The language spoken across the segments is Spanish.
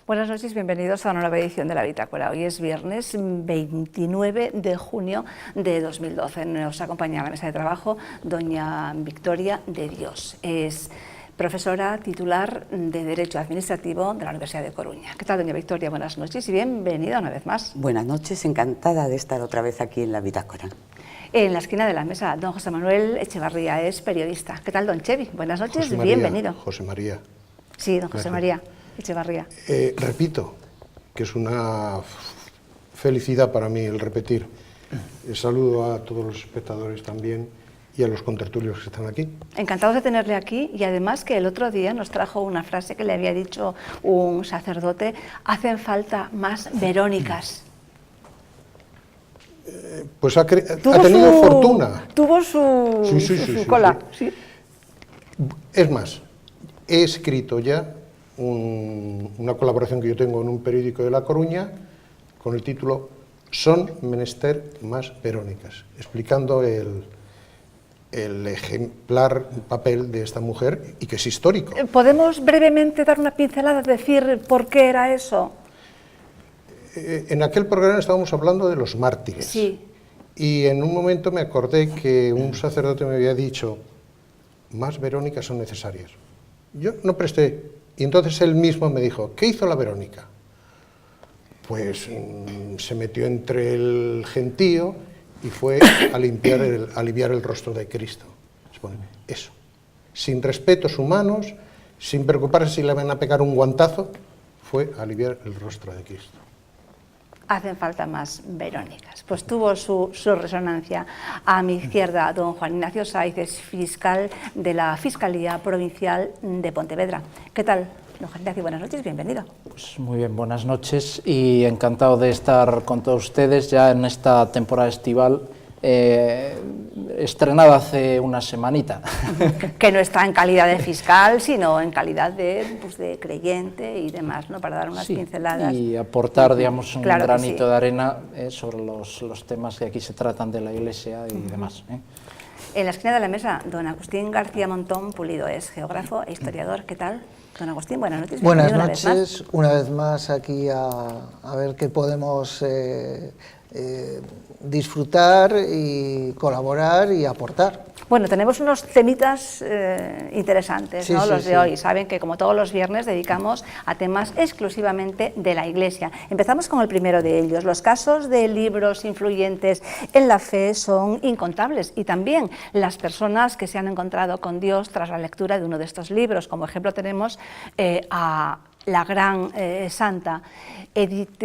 Buenas noches, bienvenidos a una nueva edición de la Bitácora. Hoy es viernes 29 de junio de 2012. Nos acompaña a la mesa de trabajo doña Victoria de Dios. Es profesora titular de Derecho Administrativo de la Universidad de Coruña. ¿Qué tal, doña Victoria? Buenas noches y bienvenida una vez más. Buenas noches, encantada de estar otra vez aquí en la Bitácora. En la esquina de la mesa, don José Manuel Echevarría es periodista. ¿Qué tal, don Chevi? Buenas noches, José María, bienvenido. José María. Sí, don José María Echevarría. Repito, que es una felicidad para mí el repetir. Saludo a todos los espectadores también y a los contertulios que están aquí. Encantados de tenerle aquí y además que el otro día nos trajo una frase que le había dicho un sacerdote: hacen falta más Verónicas. Pues ha tenido fortuna. Tuvo su cola. Sí. Es más, he escrito ya una colaboración que yo tengo en un periódico de La Coruña con el título "Son menester más Verónicas", explicando el ejemplar papel de esta mujer y que es histórico. ¿Podemos brevemente dar una pincelada, decir por qué era eso? En aquel programa estábamos hablando de los mártires. Sí. Y en un momento me acordé que un sacerdote me había dicho: más Verónicas son necesarias. Yo no presté. Y entonces él mismo me dijo: ¿qué hizo la Verónica? Pues se metió entre el gentío y fue a aliviar el rostro de Cristo. Eso. Sin respetos humanos, sin preocuparse si le van a pegar un guantazo, fue a aliviar el rostro de Cristo. Hacen falta más Verónicas. Pues tuvo su resonancia. A mi izquierda, don Juan Ignacio Saiz, es fiscal de la Fiscalía Provincial de Pontevedra. ¿Qué tal, don Juan Ignacio? Buenas noches, bienvenido. Pues muy bien, buenas noches y encantado de estar con todos ustedes ya en esta temporada estival, estrenada hace una semanita. Que no está en calidad de fiscal, sino en calidad de creyente y demás, ¿no? Para dar unas pinceladas. Y aportar, digamos, un claro granito de arena sobre los temas que aquí se tratan de la Iglesia y demás. En la esquina de la mesa, don Agustín García Montón Pulido, es geógrafo e historiador. ¿Qué tal, don Agustín? Buenas noches. Buenas noches, una vez más aquí a ver qué podemos disfrutar y colaborar y aportar. Bueno, tenemos unos temitas interesantes, ¿no? Los de hoy. Saben que como todos los viernes dedicamos a temas exclusivamente de la Iglesia. Empezamos con el primero de ellos. Los casos de libros influyentes en la fe son incontables y también las personas que se han encontrado con Dios tras la lectura de uno de estos libros. Como ejemplo tenemos a la gran santa Edith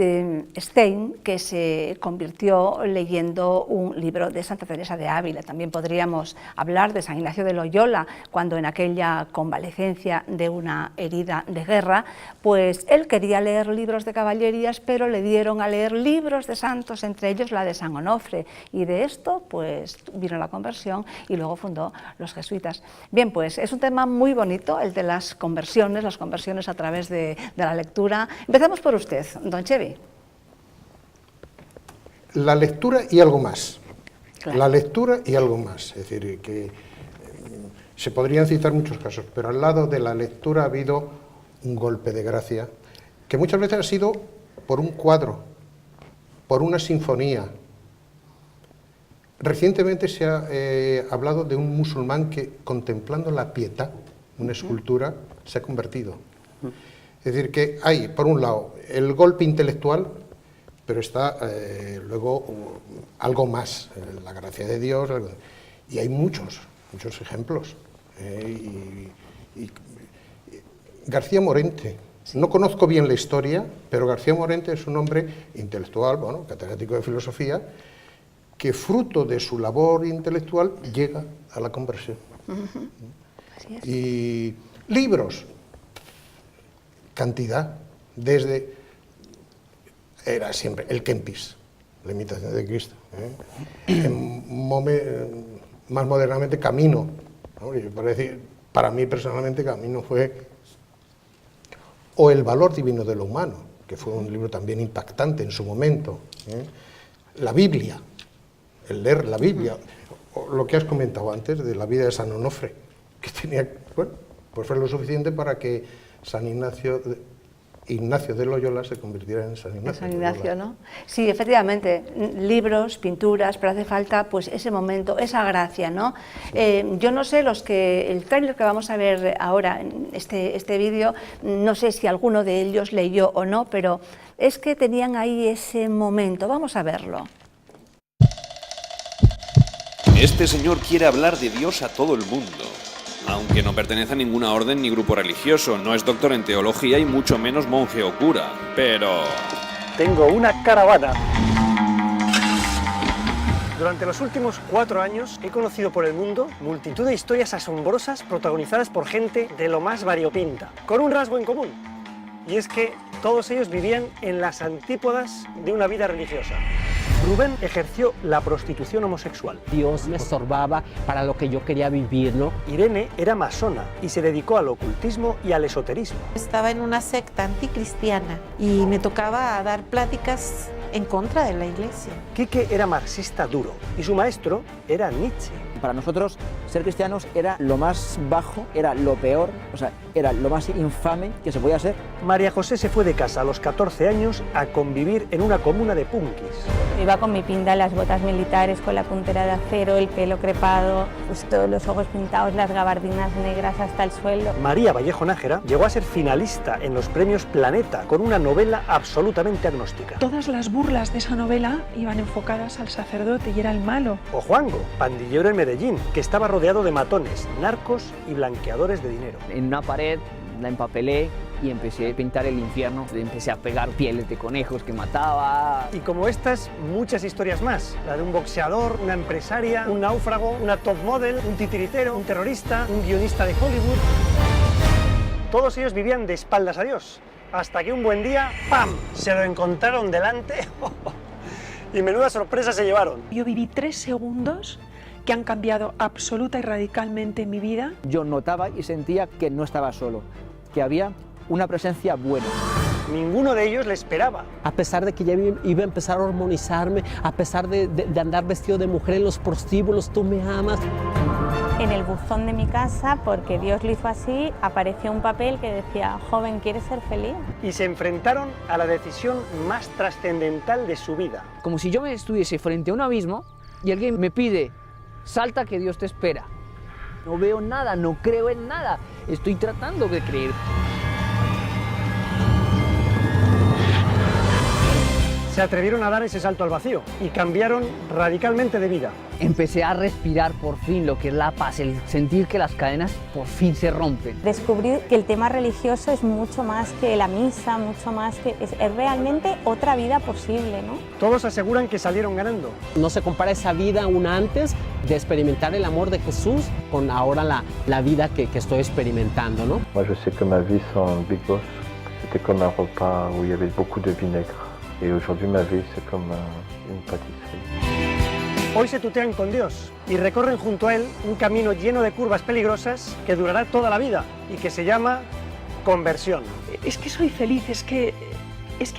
Stein, que se convirtió leyendo un libro de Santa Teresa de Ávila. También podríamos hablar de San Ignacio de Loyola, cuando en aquella convalecencia de una herida de guerra, pues él quería leer libros de caballerías, pero le dieron a leer libros de santos, entre ellos la de San Onofre, y de esto pues vino la conversión y luego fundó los jesuitas. Bien, pues es un tema muy bonito el de las conversiones a través de la lectura. Empezamos por usted, don Chevi. La lectura y algo más. Claro. La lectura y algo más. Es decir, que se podrían citar muchos casos, pero al lado de la lectura ha habido un golpe de gracia, que muchas veces ha sido por un cuadro, por una sinfonía. Recientemente se ha hablado de un musulmán que, contemplando la Pietà, una escultura, se ha convertido. Es decir, que hay, por un lado, el golpe intelectual, pero está luego algo más, la gracia de Dios, y hay muchos ejemplos. Y García Morente, no conozco bien la historia, pero García Morente es un hombre intelectual, bueno, catedrático de filosofía, que fruto de su labor intelectual llega a la conversión. Así es. Y libros, cantidad, era siempre el Kempis, la imitación de Cristo. Más modernamente Camino, ¿no? Para mí personalmente Camino fue, o El valor divino de lo humano, que fue un libro también impactante en su momento. La Biblia, el leer la Biblia, o lo que has comentado antes de la vida de San Onofre, que tenía, bueno, pues fue lo suficiente para que San Ignacio Ignacio de Loyola se convirtiera en San Ignacio. San de Ignacio, Loyola. ¿no? Sí, efectivamente, libros, pinturas, pero hace falta pues ese momento, esa gracia, ¿no? Yo no sé, el tráiler que vamos a ver ahora, en este vídeo, no sé si alguno de ellos leyó o no, pero es que tenían ahí ese momento. Vamos a verlo. Este señor quiere hablar de Dios a todo el mundo. Aunque no pertenece a ninguna orden ni grupo religioso, no es doctor en teología y mucho menos monje o cura, pero... Tengo una caravana. Durante los últimos 4 años he conocido por el mundo multitud de historias asombrosas protagonizadas por gente de lo más variopinta, con un rasgo en común, y es que todos ellos vivían en las antípodas de una vida religiosa. Rubén ejerció la prostitución homosexual. Dios me estorbaba para lo que yo quería vivir, ¿no? Irene era masona y se dedicó al ocultismo y al esoterismo. Estaba en una secta anticristiana y me tocaba dar pláticas en contra de la iglesia. Quique era marxista duro y su maestro era Nietzsche. Para nosotros, ser cristianos era lo más bajo, era lo peor, o sea, era lo más infame que se podía ser. María José se fue de casa a los 14 años a convivir en una comuna de punkis. Iba con mi pinta, las botas militares, con la puntera de acero, el pelo crepado, pues todos los ojos pintados, las gabardinas negras hasta el suelo. María Vallejo Nájera llegó a ser finalista en los premios Planeta con una novela absolutamente agnóstica. Todas las burlas de esa novela iban enfocadas al sacerdote y era el malo. O Juango, pandillero en Medellín, que estaba rodeado de matones, narcos y blanqueadores de dinero. En una pared la empapelé y empecé a pintar el infierno. Empecé a pegar pieles de conejos que mataba. Y como estas, muchas historias más. La de un boxeador, una empresaria, un náufrago, una top model, un titiritero, un terrorista, un guionista de Hollywood. Todos ellos vivían de espaldas a Dios. Hasta que un buen día, ¡pam!, se lo encontraron delante y menuda sorpresa se llevaron. Yo viví 3 segundos que han cambiado absoluta y radicalmente mi vida. Yo notaba y sentía que no estaba solo, que había una presencia buena. Ninguno de ellos le esperaba. A pesar de que ya iba a empezar a hormonizarme, a pesar de andar vestido de mujer en los prostíbulos, tú me amas. En el buzón de mi casa, porque Dios lo hizo así, apareció un papel que decía, joven, ¿quieres ser feliz? Y se enfrentaron a la decisión más trascendental de su vida. Como si yo me estuviese frente a un abismo y alguien me pide, salta que Dios te espera. No veo nada, no creo en nada, estoy tratando de creer. Se atrevieron a dar ese salto al vacío y cambiaron radicalmente de vida. Empecé a respirar por fin lo que es la paz, el sentir que las cadenas por fin se rompen. Descubrí que el tema religioso es mucho más que la misa, mucho más que... Es realmente otra vida posible, ¿no? Todos aseguran que salieron ganando. No se compara esa vida una antes de experimentar el amor de Jesús con ahora la vida que estoy experimentando, ¿no? Moi, je sais que ma vie sans Big Boss, c'était comme un repas où il y avait beaucoup de vinaigre. Et aujourd'hui, ma vie, c'est comme une pâtisserie. Hoy se tutean con Dios y recorren junto a Él un camino lleno de curvas peligrosas que durará toda la vida y que se llama conversión. Es que soy feliz, es que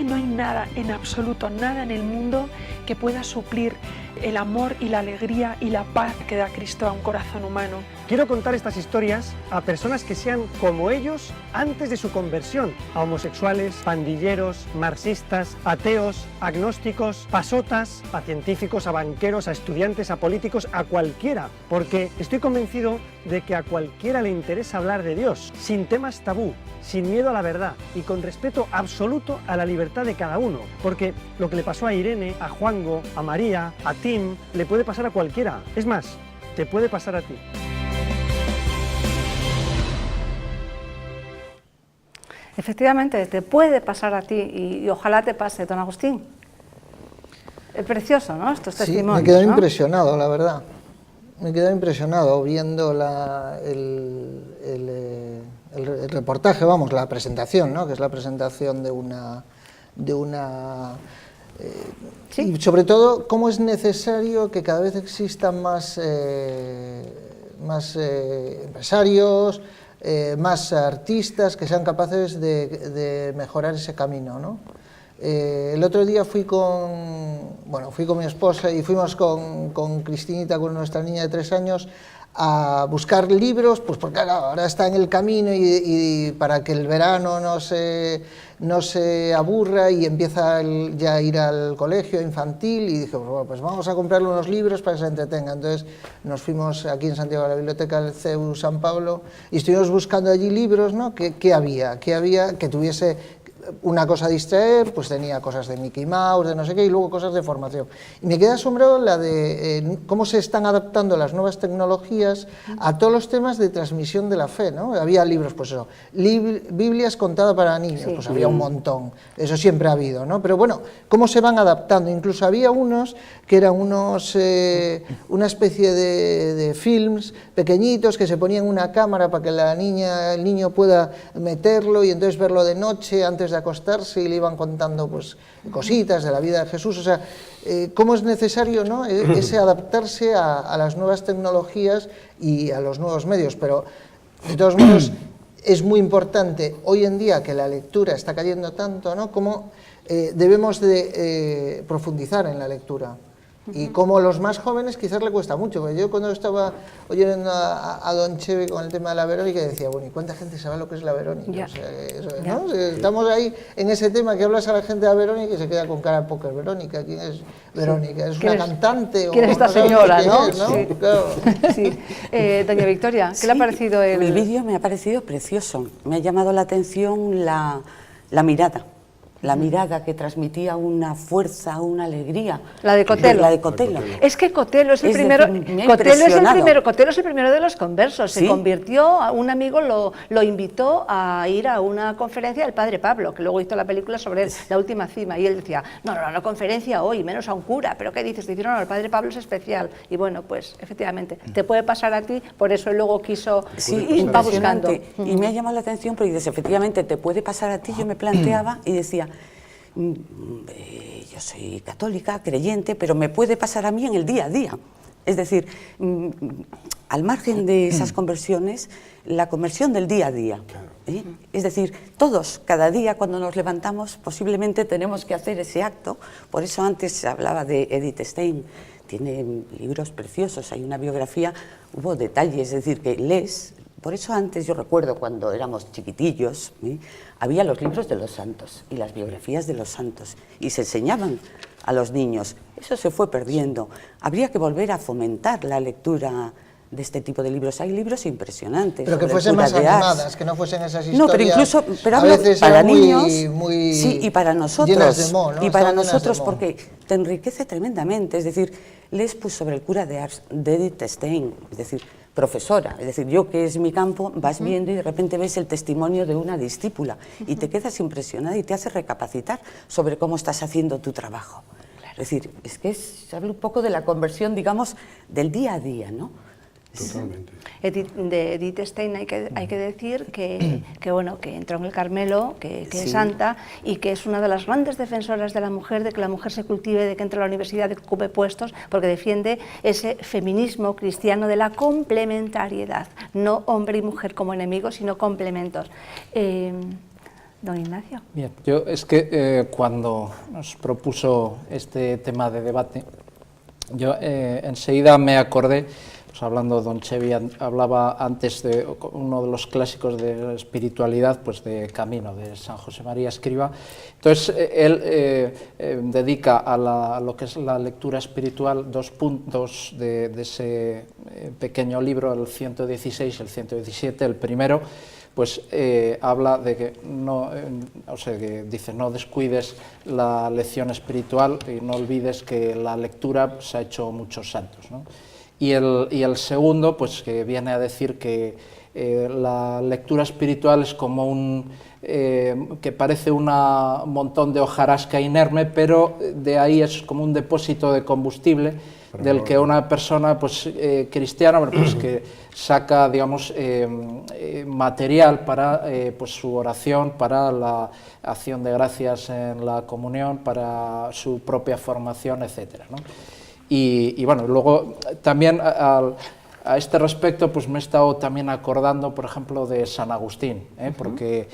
no hay nada en absoluto, nada en el mundo que pueda suplir el amor y la alegría y la paz que da Cristo a un corazón humano. Quiero contar estas historias a personas que sean como ellos antes de su conversión, a homosexuales, pandilleros, marxistas, ateos, agnósticos, pasotas, a científicos, a banqueros, a estudiantes, a políticos, a cualquiera, porque estoy convencido de que a cualquiera le interesa hablar de Dios, sin temas tabú, sin miedo a la verdad y con respeto absoluto a la libertad de cada uno, porque lo que le pasó a Irene, a Juango, a María, a Tim, le puede pasar a cualquiera, es más, te puede pasar a ti. Efectivamente, te puede pasar a ti y ojalá te pase, don Agustín. Es precioso, ¿no? Estos testimonios. Me quedé ¿no? impresionado, la verdad. Me quedé impresionado viendo el reportaje, vamos, la presentación, ¿no? Que es la presentación de una ¿sí? Y sobre todo, cómo es necesario que cada vez existan más empresarios, más artistas que sean capaces de mejorar ese camino, ¿no? El otro día fui con mi esposa y fuimos con Cristinita, con nuestra niña de 3 años, a buscar libros, pues porque claro, ahora está en el camino y para que el verano no se aburra y empieza ya a ir al colegio infantil, y dije, bueno, pues vamos a comprarle unos libros para que se entretenga. Entonces nos fuimos aquí en Santiago a la biblioteca del CEU San Pablo y estuvimos buscando allí libros, ¿no? ¿Qué había que tuviese una cosa a distraer? Pues tenía cosas de Mickey Mouse, de no sé qué, y luego cosas de formación. Y me quedé asombrado la de cómo se están adaptando las nuevas tecnologías a todos los temas de transmisión de la fe, ¿no? Había libros, pues eso, Biblias contadas para niños, sí, pues había un montón, eso siempre ha habido, ¿no? Pero bueno, cómo se van adaptando, incluso había unos que eran una especie de films pequeñitos que se ponían una cámara para que el niño pueda meterlo y entonces verlo de noche antes de acostarse, y le iban contando pues cositas de la vida de Jesús. O sea, cómo es necesario, ¿no?, ese adaptarse a las nuevas tecnologías y a los nuevos medios, pero de todos modos es muy importante hoy en día, que la lectura está cayendo tanto, ¿no?, cómo debemos de profundizar en la lectura. Y como los más jóvenes quizás le cuesta mucho, porque yo cuando estaba oyendo a Don Cheve con el tema de la Verónica decía, bueno, ¿y cuánta gente sabe lo que es la Verónica? O sea, eso, ¿no? Estamos ahí en ese tema que hablas a la gente de la Verónica y se queda con cara de póker. Verónica, ¿quién es Verónica? ¿Es una cantante? ¿Quién es esta señora, no? Es, ¿no? Sí. Claro. Sí. Doña Victoria, ¿qué le ha parecido el vídeo? Me ha parecido precioso, me ha llamado la atención la mirada. La mirada que transmitía una fuerza, una alegría. La de Cotelo. La de Cotelo. Es que Cotelo es el primero. Cotelo es el primero de los conversos. Se convirtió, un amigo lo invitó a ir a una conferencia del Padre Pablo, que luego hizo la película sobre él, La Última Cima, y él decía, no conferencia hoy, menos a un cura, pero ¿qué dices? Dice, no, el Padre Pablo es especial. Y bueno, pues efectivamente, te puede pasar a ti, por eso él luego quiso, va buscando. Y me ha llamado la atención porque dices, efectivamente, te puede pasar a ti. Yo me planteaba y decía, yo soy católica, creyente, pero me puede pasar a mí en el día a día. Es decir, al margen de esas conversiones, la conversión del día a día. Es decir, todos, cada día cuando nos levantamos, posiblemente tenemos que hacer ese acto. Por eso antes se hablaba de Edith Stein. Tiene libros preciosos, hay una biografía, hubo detalles, es decir, que lees. Por eso antes, yo recuerdo cuando éramos chiquitillos, había los libros de los santos y las biografías de los santos y se enseñaban a los niños. Eso se fue perdiendo. Habría que volver a fomentar la lectura de este tipo de libros. Hay libros impresionantes. Pero que fuesen más animadas, que no fuesen esas historias. No, pero incluso a veces para muy, niños, muy sí, y para nosotros, llenas de mo, ¿no? Y para nosotros, porque te enriquece tremendamente. Es decir, lees pues, sobre el cura de Ars, de Edith Stein, es decir, profesora, es decir, yo que es mi campo, vas viendo y de repente ves el testimonio de una discípula y te quedas impresionada y te hace recapacitar sobre cómo estás haciendo tu trabajo. Claro. Es decir, es que se habla un poco de la conversión, digamos, del día a día, ¿no? Totalmente. De Edith Stein hay que decir que bueno, que entró en el Carmelo, que es santa y que es una de las grandes defensoras de la mujer, de que la mujer se cultive, de que entre a la universidad, de que ocupe puestos, porque defiende ese feminismo cristiano de la complementariedad, no hombre y mujer como enemigos, sino complementos. Don Ignacio. Bien, yo es que cuando nos propuso este tema de debate, yo enseguida me acordé. Pues hablando, don Chevy hablaba antes de uno de los clásicos de la espiritualidad, pues de Camino, de San José María Escriba. Entonces, él dedica a lo que es la lectura espiritual 2 puntos de ese pequeño libro, el 116 y el 117. El primero, pues habla de que no, o sea, que dice, no descuides la lección espiritual y no olvides que la lectura se ha hecho muchos santos, ¿no? Y el segundo, pues que viene a decir que la lectura espiritual es como que parece un montón de hojarasca inerme, pero de ahí es como un depósito de combustible del que una persona pues, cristiana pues, que saca, digamos, material para pues, su oración, para la acción de gracias en la comunión, para su propia formación, etcétera, ¿no? Y bueno, luego también a este respecto pues me he estado también acordando, por ejemplo, de San Agustín, porque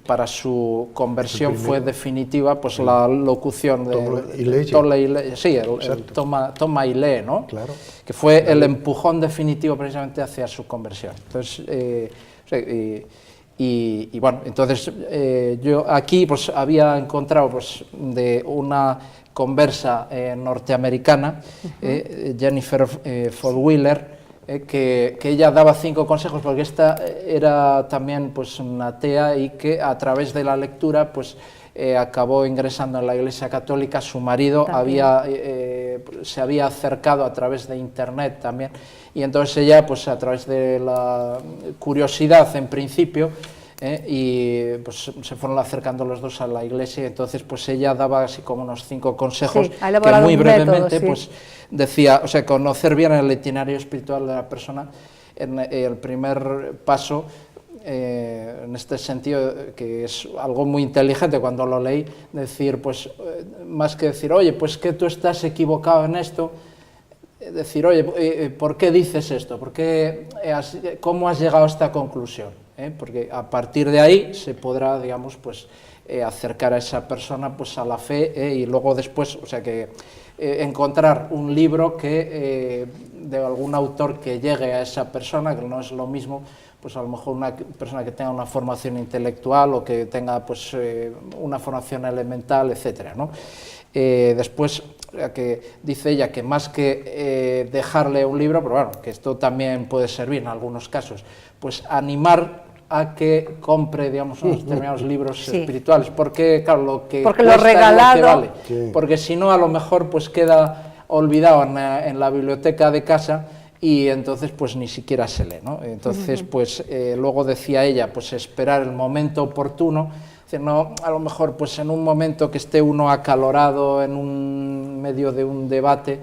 para su conversión fue definitiva pues la locución de Toma y lee, sí, el toma y lee, ¿no? Claro. Que fue el empujón definitivo precisamente hacia su conversión. Entonces, y bueno, entonces yo aquí pues había encontrado pues de una conversa norteamericana, Jennifer Fodwiller, que ella daba 5 consejos, porque esta era también pues una atea y que a través de la lectura pues acabó ingresando en la Iglesia Católica. Su marido se había acercado a través de internet también, y entonces ella pues a través de la curiosidad en principio y pues se fueron acercando los dos a la Iglesia. Entonces pues ella daba así como unos 5 consejos, que muy brevemente pues decía, o sea, conocer bien el itinerario espiritual de la persona. En el primer paso, en este sentido, que es algo muy inteligente cuando lo leí, decir, pues más que decir, oye, pues que tú estás equivocado en esto, decir, oye, ¿por qué dices esto? ¿Cómo has llegado a esta conclusión? Porque a partir de ahí se podrá, digamos, pues acercar a esa persona pues a la fe, y luego después, o sea que encontrar un libro que de algún autor que llegue a esa persona, que no es lo mismo pues a lo mejor una persona que tenga una formación intelectual o que tenga pues una formación elemental, etcétera, ¿no? Después, que dice ella que más que dejarle un libro, pero bueno, que esto también puede servir en algunos casos, pues animar a que compre, digamos, unos determinados libros espirituales, porque claro, lo que lo regalado, es lo que vale, porque si no a lo mejor pues queda olvidado en la biblioteca de casa, y entonces pues ni siquiera se lee, ¿no? Entonces pues luego decía ella, pues esperar el momento oportuno, no, a lo mejor pues en un momento que esté uno acalorado en medio de un debate,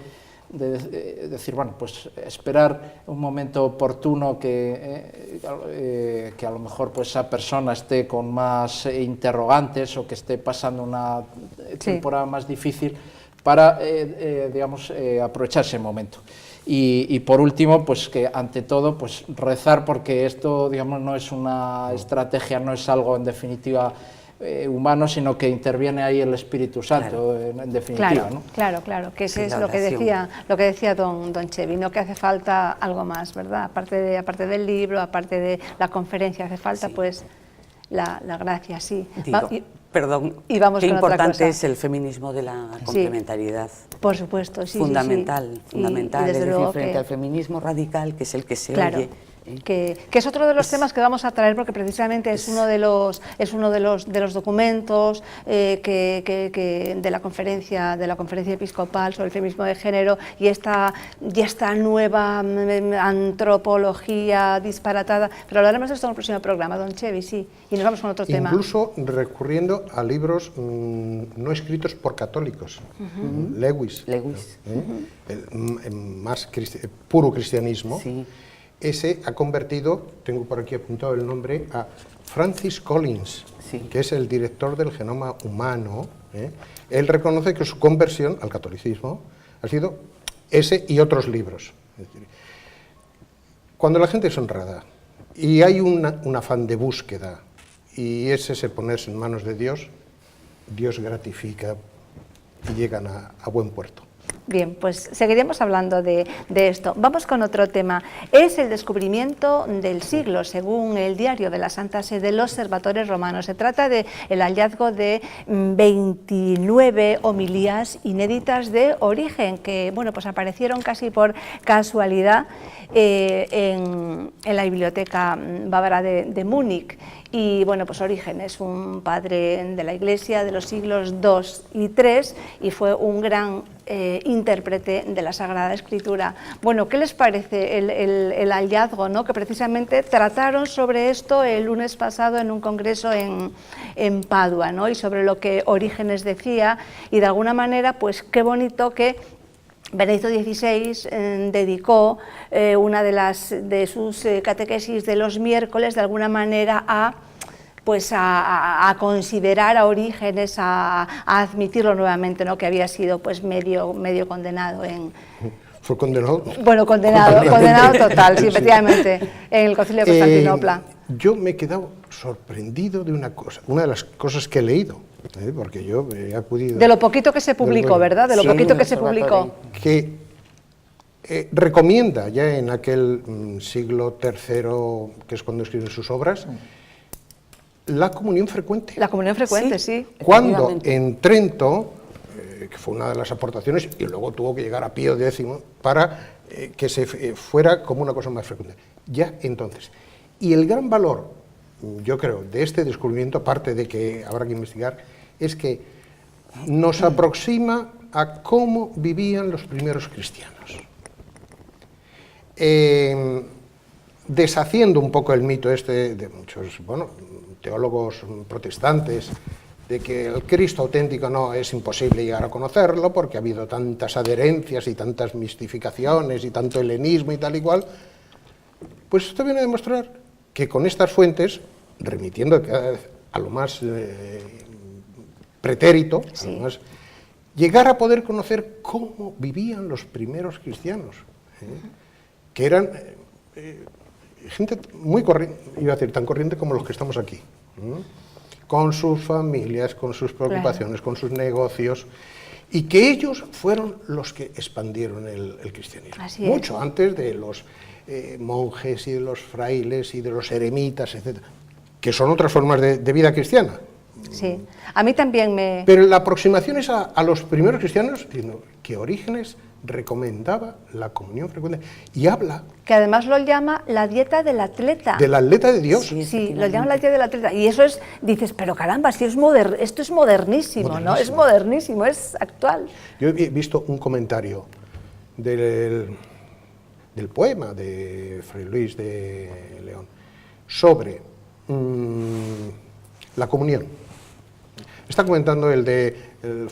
decir, bueno, pues esperar un momento oportuno que a lo mejor pues esa persona esté con más interrogantes o que esté pasando una temporada más difícil para, digamos, aprovechar ese momento. Y por último, pues que ante todo, pues rezar, porque esto, digamos, no es una estrategia, no es algo en definitiva humano, sino que interviene ahí el Espíritu Santo, en definitiva, ¿no? Claro, que eso es lo que decía don Chevy, no, que hace falta algo más, ¿verdad? Aparte del libro, aparte de la conferencia, hace falta pues la gracia, Perdón, y vamos qué con importante otra cosa. Es el feminismo de la complementariedad. Por supuesto, fundamental. Y es decir, frente al feminismo radical, que es el que se oye. Que es otro de los temas que vamos a traer, porque precisamente es uno de los documentos de la conferencia episcopal sobre el feminismo de género y esta nueva antropología disparatada. Pero hablaremos de esto en el próximo programa, don Chevy, y nos vamos con otro tema. Incluso recurriendo a libros no escritos por católicos. Lewis. El más puro cristianismo. Ese ha convertido, tengo por aquí apuntado el nombre, a Francis Collins, que es el director del Genoma Humano. Él reconoce que su conversión al catolicismo ha sido ese y otros libros. Es decir, cuando la gente es honrada y hay un afán de búsqueda y es ese ponerse en manos de Dios, Dios gratifica y llegan a buen puerto. Bien, pues seguiremos hablando de esto. Vamos con otro tema. Es el descubrimiento del siglo, según el diario de la Santa Sede, los Servatores Romanos. Se trata del hallazgo de 29 homilías inéditas de Origen, que bueno, pues aparecieron casi por casualidad en la Biblioteca Bávara de Múnich. Y bueno, pues Origen es un padre de la Iglesia de los siglos II y III y fue un gran intérprete de la Sagrada Escritura. Bueno, ¿qué les parece el hallazgo, ¿no? Que precisamente trataron sobre esto el lunes pasado en un congreso en Padua, ¿no? Y sobre lo que Orígenes decía, y de alguna manera, pues qué bonito que Benedicto XVI dedicó una de sus catequesis de los miércoles de alguna manera a considerar a Orígenes, a admitirlo nuevamente, ¿no? Que había sido pues medio condenado ¿Fue condenado? Bueno, condenado total, sí, efectivamente, en el Concilio de Constantinopla. yo me he quedado sorprendido de una cosa, una de las cosas que he leído, porque yo he acudido... De lo poquito que se publicó, ¿verdad? De lo poquito que se publicó. Que recomienda ya en aquel siglo III, que es cuando escriben sus obras, la comunión frecuente. La comunión frecuente, sí. Cuando en Trento, que fue una de las aportaciones, y luego tuvo que llegar a Pío X para que se fuera como una cosa más frecuente. Ya entonces. Y el gran valor, yo creo, de este descubrimiento, aparte de que habrá que investigar, es que nos aproxima a cómo vivían los primeros cristianos. Deshaciendo un poco el mito este de muchos, teólogos protestantes, de que el Cristo auténtico no es imposible llegar a conocerlo porque ha habido tantas adherencias y tantas mistificaciones y tanto helenismo y tal y cual, pues esto viene a demostrar que con estas fuentes, remitiendo cada vez a lo más pretérito, sí, a lo más, llegar a poder conocer cómo vivían los primeros cristianos, que eran gente muy corriente, iba a decir, tan corriente como los que estamos aquí, con sus familias, con sus preocupaciones, con sus negocios, y que ellos fueron los que expandieron el cristianismo, mucho antes de los monjes y de los frailes y de los eremitas, etcétera, que son otras formas de vida cristiana. Sí, a mí también me... Pero la aproximación es a los primeros cristianos, diciendo que Orígenes recomendaba la comunión frecuente y habla... Que además lo llama la dieta del atleta. Del atleta de Dios. Sí, lo llama la dieta del atleta. Y eso es, dices, pero caramba, si es esto es modernísimo, ¿no? Es modernísimo, es actual. Yo he visto un comentario del poema de Fray Luis de León sobre la comunión. Está comentando el de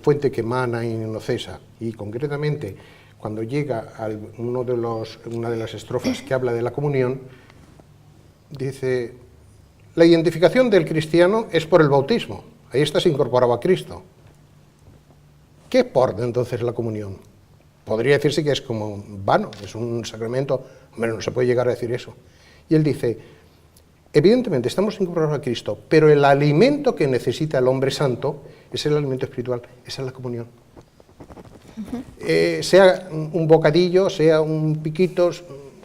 fuente que emana y no cesa, y concretamente cuando llega a una de las estrofas que habla de la comunión, dice: la identificación del cristiano es por el bautismo, ahí estás incorporado a Cristo. ¿Qué porta entonces la comunión? Podría decirse que es como vano, es un sacramento, hombre, no se puede llegar a decir eso. Y él dice: evidentemente estamos incorporados a Cristo, pero el alimento que necesita el hombre santo es el alimento espiritual, esa es la comunión. Sea un bocadillo, sea un piquito,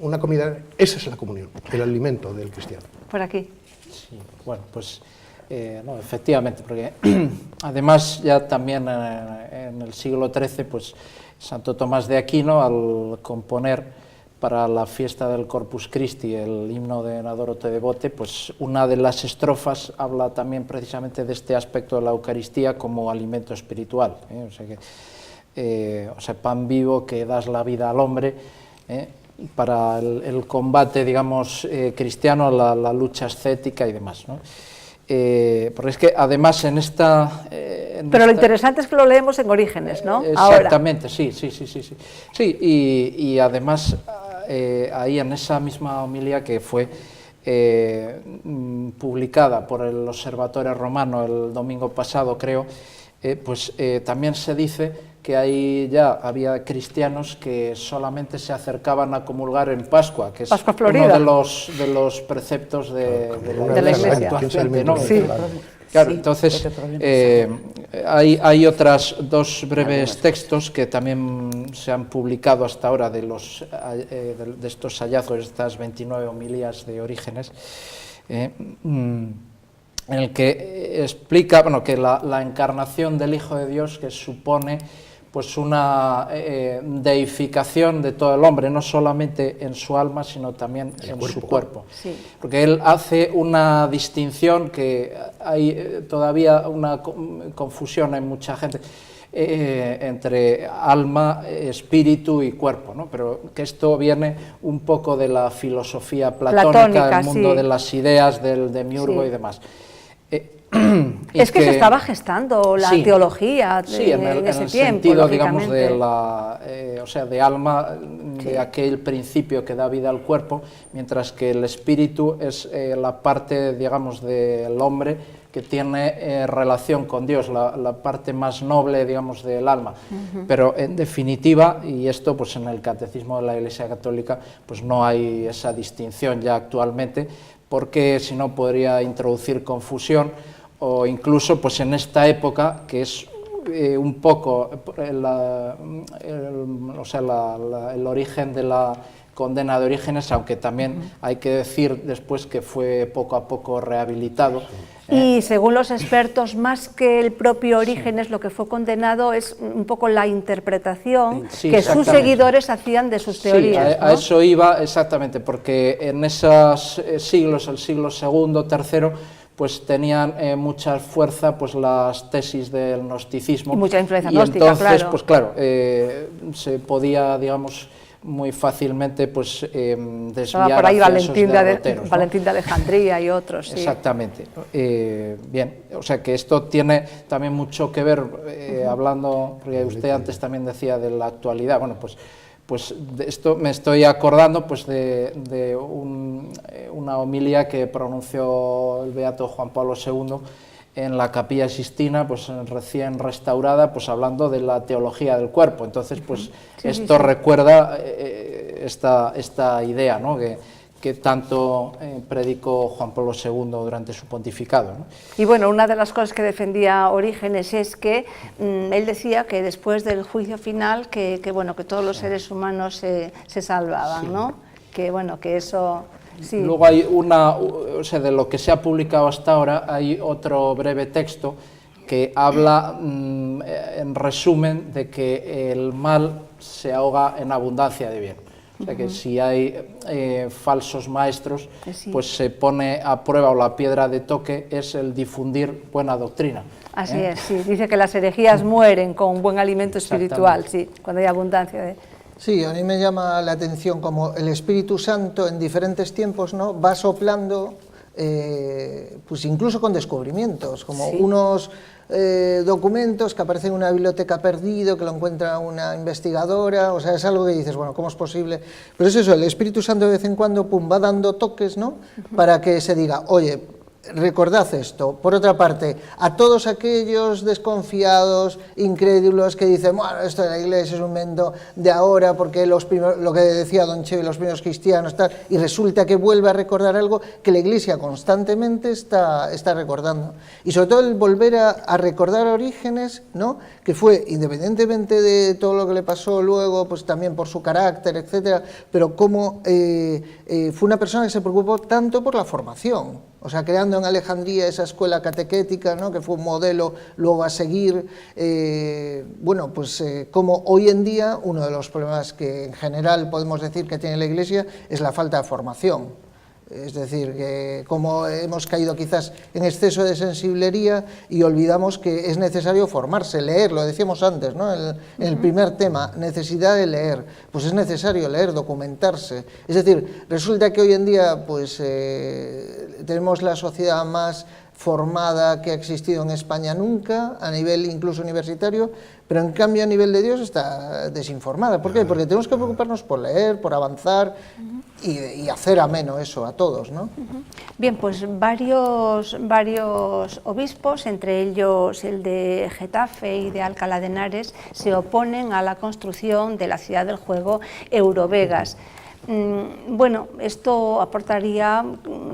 una comida, esa es la comunión, el alimento del cristiano. Por aquí. Sí, bueno, pues no, efectivamente, porque además ya también en el siglo XIII, pues Santo Tomás de Aquino, al componer para la fiesta del Corpus Christi el himno de Adoro te devote, pues una de las estrofas habla también precisamente de este aspecto de la Eucaristía como alimento espiritual, o sea, pan vivo que das la vida al hombre, para el combate, digamos, cristiano, la lucha ascética y demás, ¿no? Porque es que además en esta... Pero lo interesante es que lo leemos en Orígenes, ¿no? Exactamente, ahora. Sí, y además ahí en esa misma homilía que fue publicada por el Observatorio Romano el domingo pasado, creo, pues también se dice que ahí ya había cristianos que solamente se acercaban a comulgar en Pascua, que es uno de los preceptos de la Iglesia actualmente, ¿no? Sí. Claro, entonces hay otras dos breves textos que también se han publicado hasta ahora de estos hallazgos, de estas 29 homilías de Orígenes, en el que explica, bueno, que la encarnación del Hijo de Dios, que supone pues una deificación de todo el hombre, no solamente en su alma, sino también en su cuerpo. Sí. Porque él hace una distinción que hay todavía una confusión en mucha gente entre alma, espíritu y cuerpo, ¿no? Pero que esto viene un poco de la filosofía platónica del mundo de las ideas, del demiurgo y demás. Es que se estaba gestando la teología en ese tiempo, sentido, digamos, de o sea, de alma, de aquel principio que da vida al cuerpo, mientras que el espíritu es la parte, digamos, del hombre que tiene relación con Dios, la parte más noble, digamos, del alma. Pero en definitiva, y esto pues en el catecismo de la Iglesia Católica pues no hay esa distinción ya actualmente, porque si no podría introducir confusión, o incluso pues en esta época, que es un poco el origen de la condena de Orígenes, aunque también hay que decir después que fue poco a poco rehabilitado. Y según los expertos, más que el propio Orígenes, lo que fue condenado es un poco la interpretación que sus seguidores hacían de sus teorías. Sí, a eso iba exactamente, porque en esos siglos, el siglo II, III, pues tenían mucha fuerza pues las tesis del gnosticismo. Y mucha influencia y gnóstica, entonces, claro. pues claro, se podía, digamos, muy fácilmente pues desviar por ahí hacia Valentín, esos derroteros, ¿no? Valentín de Alejandría y otros. Sí. Exactamente. Bien, o sea que esto tiene también mucho que ver, hablando, porque usted antes también decía de la actualidad, bueno, pues de esto me estoy acordando pues de una homilía que pronunció el beato Juan Pablo II en la Capilla Sixtina, pues recién restaurada, pues hablando de la teología del cuerpo. Entonces, pues esto recuerda esta idea, ¿no? que tanto predicó Juan Pablo II durante su pontificado, ¿no? Y bueno, una de las cosas que defendía Orígenes es que él decía que después del juicio final, que todos los seres humanos se salvaban, ¿no? Que bueno, que eso... Sí. Luego hay de lo que se ha publicado hasta ahora, hay otro breve texto que habla, en resumen, de que el mal se ahoga en abundancia de bien. O sea que si hay falsos maestros, pues se pone a prueba, o la piedra de toque es el difundir buena doctrina. Así es, sí. Dice que las herejías mueren con buen alimento espiritual, sí, cuando hay abundancia de... Sí, a mí me llama la atención como el Espíritu Santo en diferentes tiempos, ¿no?, va soplando, pues incluso con descubrimientos, como unos documentos que aparecen en una biblioteca perdido, que lo encuentra una investigadora, o sea, es algo que dices, bueno, ¿cómo es posible? Pero es eso, el Espíritu Santo de vez en cuando, pum, va dando toques, ¿no?, para que se diga, oye, recordad esto. Por otra parte, a todos aquellos desconfiados, incrédulos, que dicen, bueno, esto de la Iglesia es un invento de ahora, porque lo que decía Don Chevy, los primeros cristianos, tal, y resulta que vuelve a recordar algo que la Iglesia constantemente está recordando. Y sobre todo el volver a recordar Orígenes, ¿no?, que fue, independientemente de todo lo que le pasó luego, pues también por su carácter, etcétera, pero como fue una persona que se preocupó tanto por la formación. O sea, creando en Alejandría esa escuela catequética, ¿no?, que fue un modelo luego a seguir. Como hoy en día uno de los problemas que en general podemos decir que tiene la Iglesia es la falta de formación. Es decir, que como hemos caído quizás en exceso de sensiblería y olvidamos que es necesario formarse, leer, lo decíamos antes, ¿no?, en el primer tema, necesidad de leer, pues es necesario leer, documentarse. Es decir, resulta que hoy en día pues tenemos la sociedad más formada que ha existido en España nunca, a nivel incluso universitario, pero en cambio a nivel de Dios está desinformada. ¿Por qué? Porque tenemos que preocuparnos por leer, por avanzar y hacer ameno eso a todos, ¿no? Bien, pues varios obispos, entre ellos el de Getafe y de Alcalá de Henares, se oponen a la construcción de la ciudad del juego Eurovegas. Bueno, esto aportaría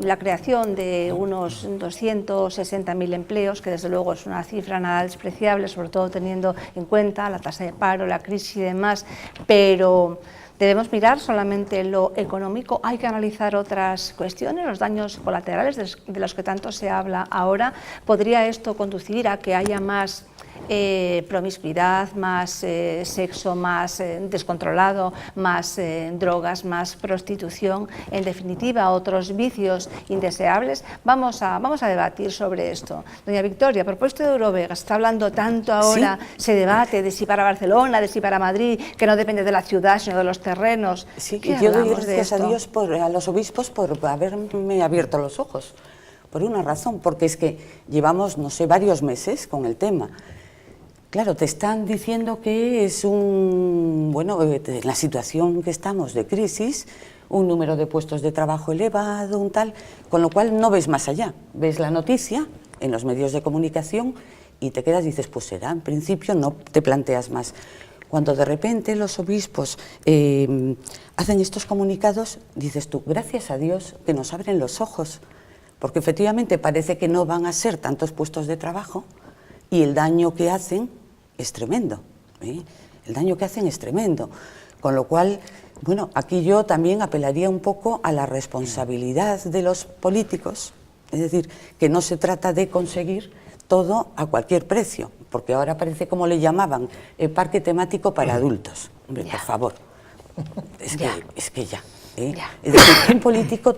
la creación de unos 260.000 empleos, que desde luego es una cifra nada despreciable, sobre todo teniendo en cuenta la tasa de paro, la crisis y demás, pero debemos mirar solamente lo económico, hay que analizar otras cuestiones, los daños colaterales de los que tanto se habla ahora. ¿Podría esto conducir a que haya más promiscuidad, más sexo más descontrolado, más drogas, más prostitución, en definitiva otros vicios indeseables? Vamos a debatir sobre esto. Doña Victoria, a propósito de Eurovegas, está hablando tanto ahora, se debate de si para Barcelona, de si para Madrid, que no depende de la ciudad sino de los terrenos. Sí, yo doy gracias a Dios, a los obispos, por haberme abierto los ojos, por una razón, porque es que llevamos, no sé, varios meses con el tema. Claro, te están diciendo que es en la situación que estamos de crisis, un número de puestos de trabajo elevado, un tal, con lo cual no ves más allá. Ves la noticia en los medios de comunicación y te quedas y dices, pues será, en principio no te planteas más. cuando de repente los obispos hacen estos comunicados, dices tú, gracias a Dios que nos abren los ojos, porque efectivamente parece que no van a ser tantos puestos de trabajo y el daño que hacen es tremendo, ¿eh? El daño que hacen es tremendo, con lo cual, bueno, aquí yo también apelaría un poco a la responsabilidad de los políticos, es decir, que no se trata de conseguir todo a cualquier precio, porque ahora parece como le llamaban, el parque temático para adultos. Hombre, por favor, es que ya. Es decir, un político...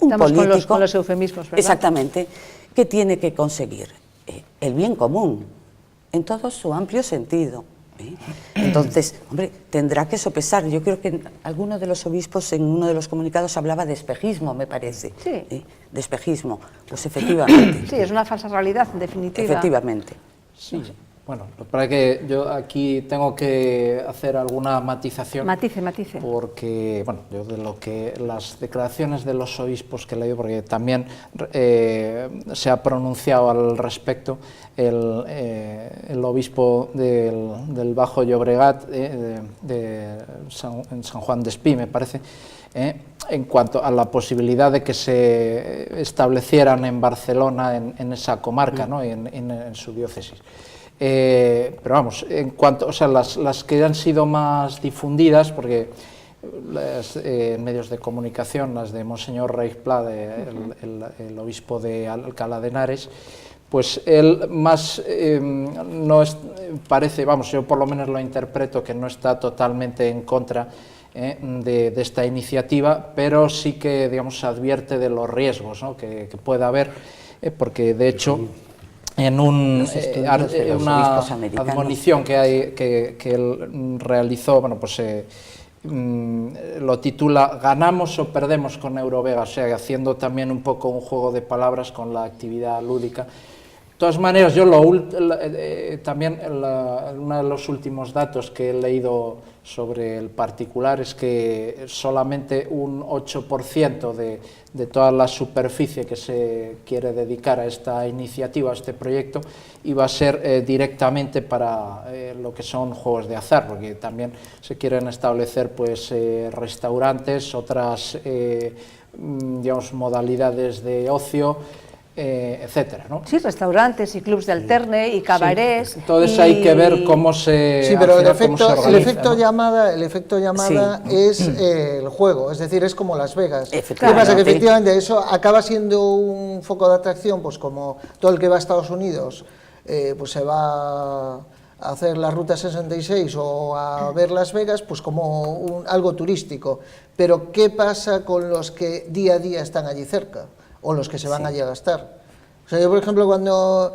Estamos con los eufemismos, ¿verdad? Exactamente, que tiene que conseguir el bien común, en todo su amplio sentido. Entonces, hombre, tendrá que sopesar. Yo creo que alguno de los obispos en uno de los comunicados hablaba de espejismo, me parece. Sí. De espejismo, pues efectivamente. Sí, es una falsa realidad, en definitiva. Efectivamente. Sí. Bueno, para que yo aquí tengo que hacer alguna matización. Matice. Porque, bueno, yo de lo que las declaraciones de los obispos que he leído, porque también se ha pronunciado al respecto el obispo del Bajo Llobregat, en San Juan de Espí, me parece, en cuanto a la posibilidad de que se establecieran en Barcelona, en esa comarca, ¿no? en su diócesis. Pero vamos, en cuanto, o sea, las que han sido más difundidas, porque los medios de comunicación, las de Monseñor Reis-Pla, el obispo de Alcalá de Henares, pues él más no es, parece, vamos, yo por lo menos lo interpreto que no está totalmente en contra de esta iniciativa, pero sí que, digamos, se advierte de los riesgos, ¿no? que pueda haber, porque de hecho en una admonición que él realizó, bueno, pues lo titula "Ganamos o perdemos con Eurovega", o sea, haciendo también un poco un juego de palabras con la actividad lúdica. De todas maneras, yo también uno de los últimos datos que he leído sobre el particular es que solamente un 8% de toda la superficie que se quiere dedicar a esta iniciativa, a este proyecto, iba a ser directamente para lo que son juegos de azar, porque también se quieren establecer pues restaurantes, otras digamos, modalidades de ocio, etcétera, ¿no? Sí, restaurantes y clubs de alterne y cabarets. Sí. Entonces hay que ver cómo se... Sí, pero el efecto ¿no? llamada sí. Es el juego, es decir, es como Las Vegas. ¿Qué pasa? Que efectivamente eso acaba siendo un foco de atracción, pues como todo el que va a Estados Unidos, pues se va a hacer la Ruta 66 o a ver Las Vegas, pues como algo turístico. Pero ¿qué pasa con los que día a día están allí cerca? O los que se van allí a gastar. O sea, yo, por ejemplo, cuando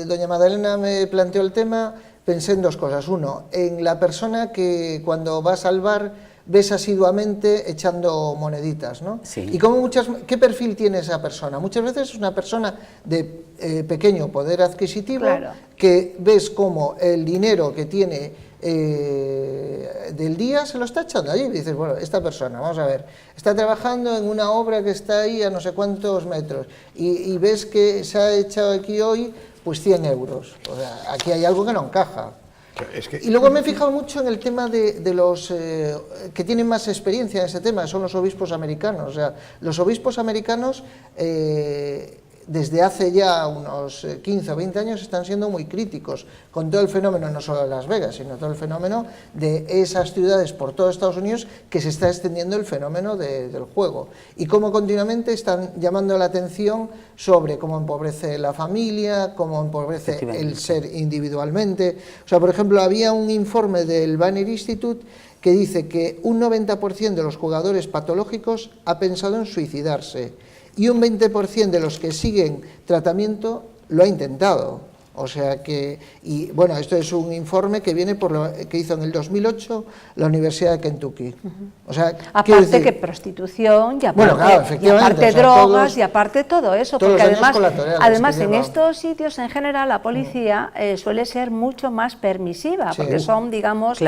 doña Madalena me planteó el tema, pensé en dos cosas. Uno, en la persona que cuando vas al bar ves asiduamente echando moneditas, ¿no? Sí. Y ¿qué perfil tiene esa persona? Muchas veces es una persona de pequeño poder adquisitivo, claro, que ves como el dinero que tiene del día se lo está echando allí, y dices, bueno, esta persona, vamos a ver, está trabajando en una obra que está ahí a no sé cuántos metros, y ves que se ha echado aquí hoy pues 100 euros, o sea, aquí hay algo que no encaja. Y luego me he fijado mucho en el tema de los que tienen más experiencia en ese tema, son los obispos americanos. O sea, los obispos americanos desde hace ya unos 15 o 20 años están siendo muy críticos con todo el fenómeno, no solo de Las Vegas, sino todo el fenómeno de esas ciudades por todo Estados Unidos, que se está extendiendo el fenómeno del juego, y cómo continuamente están llamando la atención sobre cómo empobrece la familia, cómo empobrece el ser individualmente. O sea, por ejemplo, había un informe del Banner Institute que dice que un 90% de los jugadores patológicos ha pensado en suicidarse, y un 20% de los que siguen tratamiento lo ha intentado. O sea que, y bueno, esto es un informe que viene por lo que hizo en el 2008 la Universidad de Kentucky. O sea, aparte que prostitución, y aparte, bueno, claro, y aparte drogas, y aparte todo eso, porque además en estos sitios en general la policía suele ser mucho más permisiva, porque son, digamos,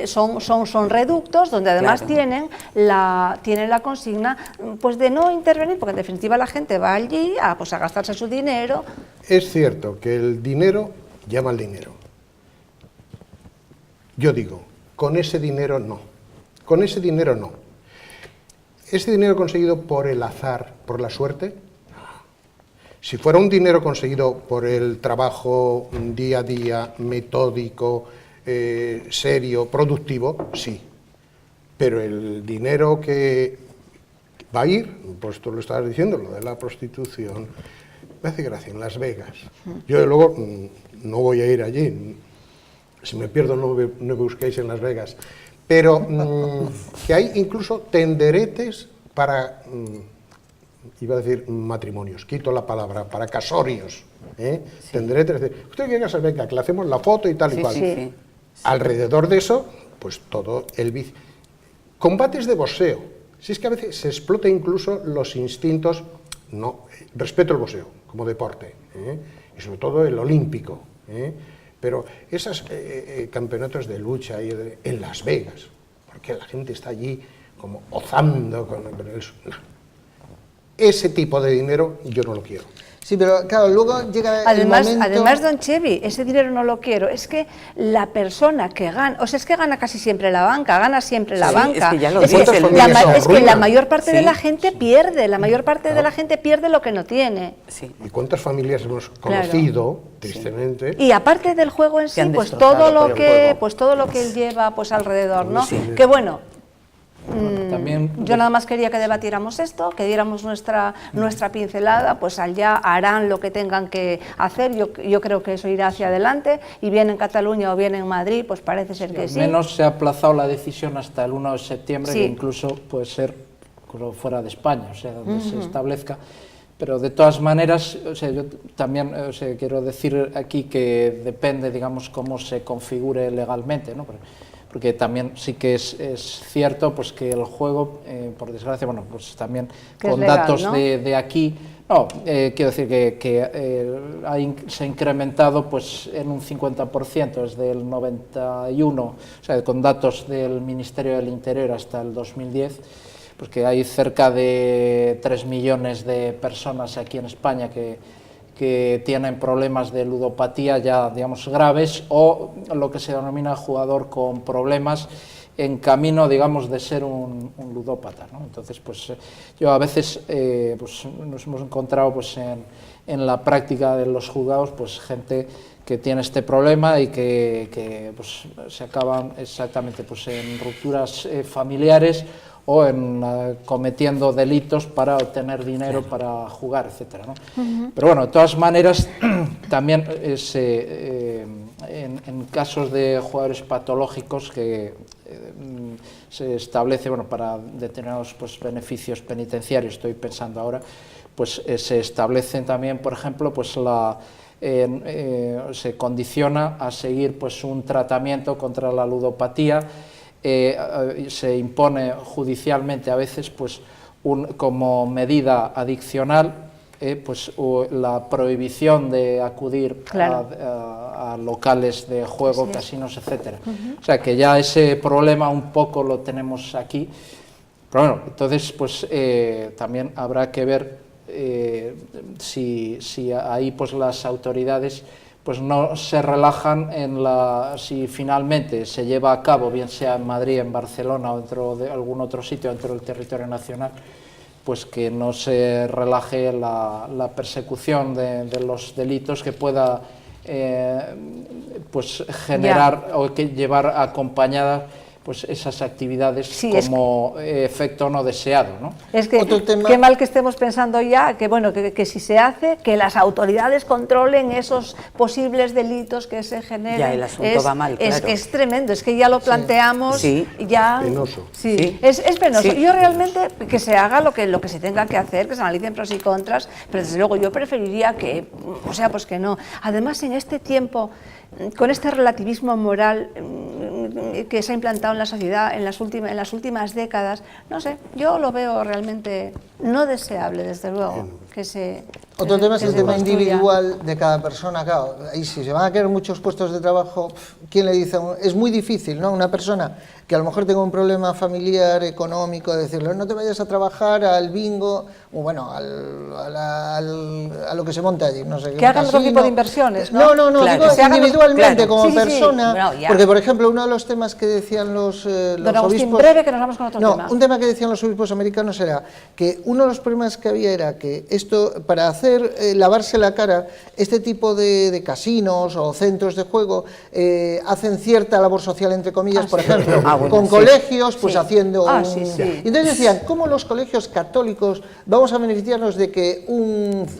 son reductos donde además tienen la consigna pues de no intervenir, porque en definitiva la gente va allí a gastarse su dinero. Es cierto que el dinero llama al dinero. Yo digo, con ese dinero no. Con ese dinero no. ¿Ese dinero conseguido por el azar, por la suerte? Si fuera un dinero conseguido por el trabajo día a día, metódico, serio, productivo, sí. Pero el dinero que va a ir, pues tú lo estabas diciendo, lo de la prostitución, me hace gracia, en Las Vegas. Yo, de luego, no voy a ir allí. Si me pierdo, no me busquéis en Las Vegas. Pero que hay incluso tenderetes para, iba a decir matrimonios, quito la palabra, para casorios. Sí. Tenderetes, usted quiere casar, venga, que le hacemos la foto y tal y cual. Sí. Alrededor de eso, pues todo el vicio. Combates de boxeo. Si es que a veces se explota incluso los instintos, no, respeto el boxeo como deporte, y sobre todo el olímpico, pero esos campeonatos de lucha en Las Vegas, porque la gente está allí como gozando con eso. No. Ese tipo de dinero yo no lo quiero. Sí, pero claro, luego llega el momento... Además, don Chevy, ese dinero no lo quiero. Es que la persona que gana, o sea, es que gana casi siempre la banca, gana siempre la banca. Es que ya lo dice, es que la mayor parte de la gente pierde, la mayor parte de la gente pierde lo que no tiene. Sí. ¿Y cuántas familias hemos conocido, tristemente? Y aparte del juego en sí, pues todo lo que él lleva pues alrededor, ¿no? Sí. Que bueno. También, yo nada más quería que debatiéramos esto, que diéramos nuestra pincelada, pues allá harán lo que tengan que hacer, yo creo que eso irá hacia adelante, y bien en Cataluña o bien en Madrid, pues parece ser que sí. Al menos se ha aplazado la decisión hasta el 1 de septiembre, que incluso puede ser fuera de España, o sea, donde se establezca. Pero de todas maneras, o sea, yo también quiero decir aquí que depende, digamos, cómo se configure legalmente, ¿no? Porque también sí que es cierto pues que el juego, por desgracia, bueno, pues también con legal, datos, ¿no?, de aquí, quiero decir que se ha incrementado pues en un 50% desde el 91, o sea, con datos del Ministerio del Interior hasta el 2010, pues que hay cerca de 3 millones de personas aquí en España que tienen problemas de ludopatía ya, digamos, graves, o lo que se denomina jugador con problemas en camino, digamos, de ser un ludópata, ¿no? Entonces, pues yo a veces pues, nos hemos encontrado pues, en la práctica de los juzgados pues, gente que tiene este problema y que pues, se acaban exactamente pues, en rupturas familiares o en cometiendo delitos para obtener dinero para jugar, etcétera, ¿no? Pero bueno, de todas maneras, también en casos de jugadores patológicos que se establece, bueno, para determinados pues, beneficios penitenciarios, estoy pensando ahora, pues se establecen también, por ejemplo, pues se condiciona a seguir pues, un tratamiento contra la ludopatía. Se impone judicialmente a veces pues, como medida adicional pues, la prohibición de acudir a locales de juego, casinos, etcétera. O sea que ya ese problema un poco lo tenemos aquí, pero bueno, entonces pues, también habrá que ver si ahí pues, las autoridades pues no se relajan si finalmente se lleva a cabo, bien sea en Madrid, en Barcelona o dentro de algún otro sitio dentro del territorio nacional, pues que no se relaje la persecución de los delitos que pueda pues generar o que llevar acompañada pues esas actividades como efecto no deseado, ¿no? Es que qué mal que estemos pensando ya que bueno que si se hace, que las autoridades controlen esos posibles delitos que se generen. Ya el asunto va mal, claro. Es tremendo, es que ya lo planteamos ya... Penoso. Sí. Es penoso. Yo realmente que se haga lo que se tenga que hacer, que se analicen pros y contras, pero desde luego yo preferiría que, o sea, pues que no. Además, en este tiempo, con este relativismo moral que se ha implantado en la sociedad en las últimas décadas, no sé, yo lo veo realmente no deseable, desde luego, que se Otro tema es el tema estudia. individual de cada persona, claro. Y si se van a crear muchos puestos de trabajo, ¿quién le dice? Es muy difícil, ¿no? Una persona que a lo mejor tenga un problema familiar, económico, de decirle, no te vayas a trabajar al bingo, o bueno, a lo que se monta allí, no sé. Que hagan otro tipo de inversiones, ¿no? No, Claro. digo individualmente, como Sí, sí, sí. persona, Bueno, ya. porque por ejemplo, uno de los temas que decían los Don Agustín, obispos... breve, que nos vamos con otro tema. Un tema que decían los obispos americanos era que uno de los problemas que había era que esto, para hacer lavarse la cara, este tipo de casinos o centros de juego hacen cierta labor social, entre comillas, por ejemplo, con colegios, pues haciendo Y entonces decían, ¿cómo los colegios católicos vamos a beneficiarnos de que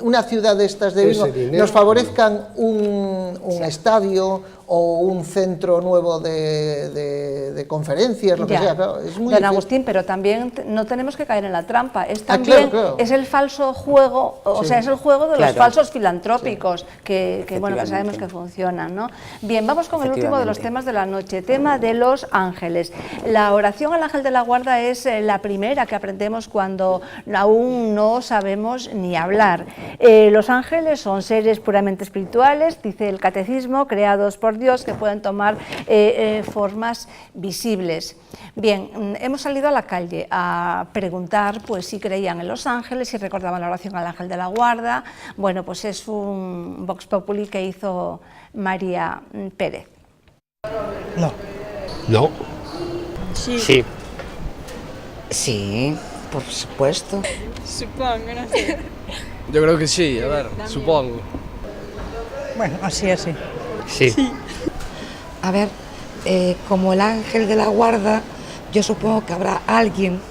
una ciudad de estas de Vigo nos favorezcan un estadio o un centro nuevo de conferencias, lo que sea? Claro, es muy Don difícil. Agustín, pero también no tenemos que caer en la trampa. Es también es el falso juego, o sea, es el juego de los falsos filantrópicos que bueno, que sabemos que funcionan, ¿no? Bien, vamos con el último de los temas de la noche, tema de los ángeles. La oración al ángel de la guarda es la primera que aprendemos cuando aún no sabemos ni hablar. Los ángeles son seres puramente espirituales, dice el catecismo, creados por Dios, que pueden tomar formas visibles. Bien, hemos salido a la calle a preguntar pues si creían en los ángeles, si recordaban la oración al ángel de la guarda. Bueno, pues es un Vox Populi que hizo María Pérez. No. Sí. Sí, por supuesto. Supongo, no sé. Yo creo que sí, a ver, supongo. Bueno, así. Sí. A ver, como el ángel de la guarda, yo supongo que habrá alguien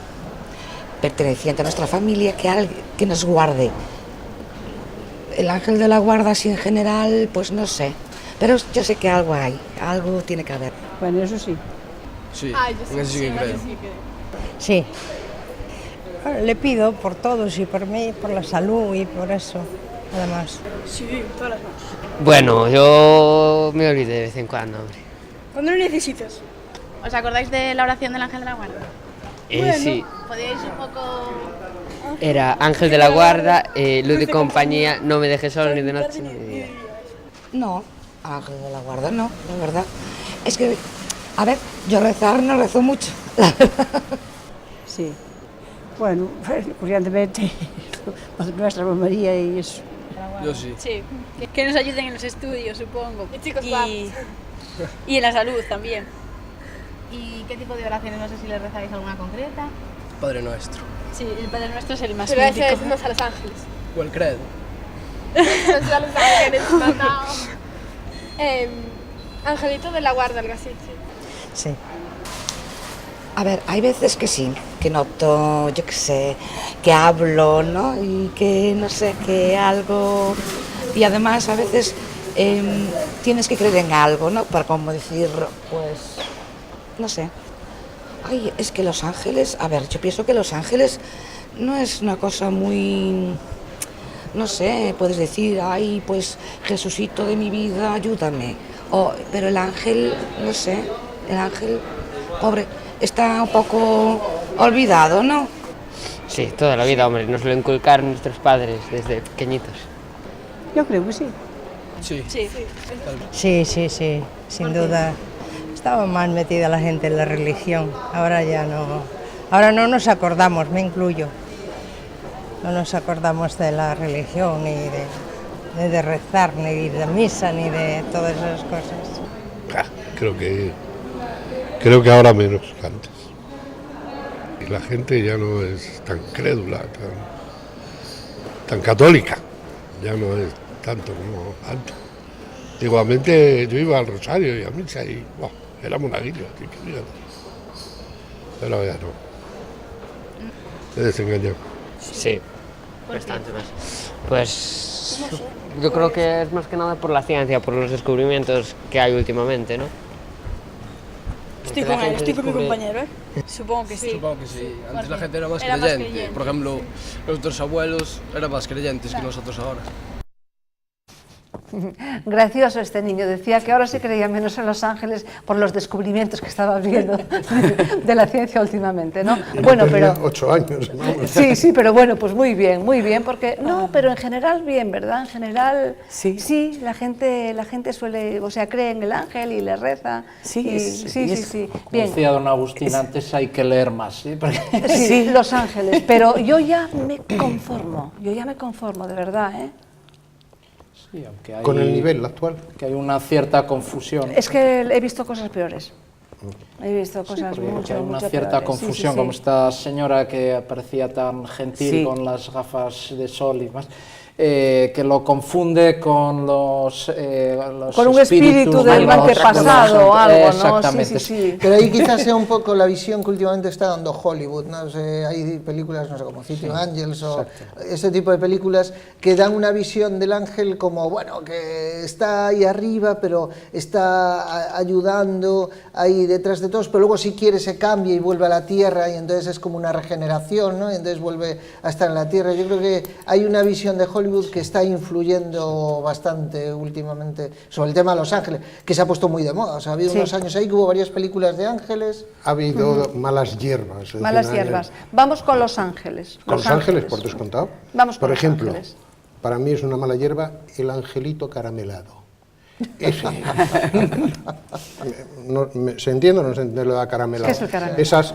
perteneciente a nuestra familia que nos guarde. El ángel de la guarda, así en general, pues no sé. Pero yo sé que algo hay, algo tiene que haber. Bueno, eso sí. Sí, yo en eso sí que creo. Sí. Le pido por todos y por mí, por la salud y por eso, además. Sí, todas las manos. Bueno, yo me olvidé de vez en cuando, hombre. ¿Cuándo lo necesitas? ¿Os acordáis de la oración del ángel de la guarda? Sí. ¿Podéis un poco...? Era ángel de la guarda, luz de compañía, no me dejes solo ni de noche ni de día. No, ángel de la guarda no, la verdad. Es que, a ver, yo rezar no rezo mucho, la verdad. Sí. Bueno, curiosidamente, nuestra María y eso. Yo sí. Sí, que nos ayuden en los estudios, supongo. Chicos, Y en la salud también. ¿Y qué tipo de oraciones? No sé si le rezáis alguna concreta. Padre Nuestro. Sí, el Padre Nuestro es el más Pero mítico. ese decimos a los ángeles. O el credo. No a los ángeles, mamá. Angelito de la guarda, algo así, sí. Sí. A ver, hay veces que sí, que noto, yo qué sé, que hablo, ¿no? Y que, no sé, que algo... Y además a veces tienes que creer en algo, ¿no? Para como decir, pues, no sé. Ay, es que los ángeles, a ver, yo pienso que los ángeles no es una cosa muy... No sé, puedes decir, ay, pues, Jesucito de mi vida, ayúdame. Pero el ángel, no sé, el ángel, pobre... Está un poco olvidado, ¿no? Sí, toda la vida, hombre, nos lo inculcaron nuestros padres desde pequeñitos. Yo creo que sí. Sí. Sí, sin duda. Estaba más metida la gente en la religión, ahora ya no. Ahora no nos acordamos, me incluyo. No nos acordamos de la religión, ni de rezar, ni de misa, ni de todas esas cosas. Creo que ahora menos que antes. Y la gente ya no es tan crédula, tan católica. Ya no es tanto como antes. Antiguamente yo iba al rosario y a misa y era monaguillo, así que fíjate. Pero ya no. Me he desengañado. Sí, bastante más. Pues yo creo que es más que nada por la ciencia, por los descubrimientos que hay últimamente, ¿no? Estoy con él, estoy con mi compañero, ¿eh? Supongo que sí. Supongo que sí. Antes la gente era más Era más creyente. creyente. Por ejemplo, nuestros abuelos eran más creyentes que nosotros ahora. Gracioso este niño, decía que ahora se creía menos en los ángeles por los descubrimientos que estaba viendo de la ciencia últimamente, ¿no? Bueno, pero 8 años, vamos. sí, pero bueno, pues muy bien, porque no, pero en general bien, ¿verdad? En general sí, la gente suele, o sea, cree en el ángel y le reza. Sí. Bien. Decía don Agustín antes, hay que leer más, ¿sí? Sí, los ángeles, pero yo ya me conformo, de verdad, ¿eh? Sí, aunque hay, con el nivel actual. Que hay una cierta confusión. Es que he visto cosas peores. He visto cosas mucho, hay una mucho cierta peores. confusión, como esta señora que parecía tan gentil con las gafas de sol y más, que lo confunde con los con un espíritu del antepasado o algo, ¿no? Exactamente. Sí. Pero ahí quizás sea un poco la visión que últimamente está dando Hollywood, ¿no? Hay películas, no sé, como City of Angels o ese tipo de películas que dan una visión del ángel como, bueno, que está ahí arriba, pero está ayudando ahí detrás de todos, pero luego si quiere se cambia y vuelve a la tierra y entonces es como una regeneración, ¿no? Y entonces vuelve a estar en la tierra. Yo creo que hay una visión de Hollywood que está influyendo bastante últimamente sobre el tema de los ángeles, que se ha puesto muy de moda. O sea, ha habido unos años ahí que hubo varias películas de ángeles. Ha habido malas hierbas. Malas hierbas. Vamos con los ángeles. ¿Con los ángeles, por descontado? Vamos con por ejemplo, los ángeles. Para mí es una mala hierba el angelito caramelado. Ese. ¿Se entiende o no se entiende lo de caramelado? ¿Qué es el caramelo? Esas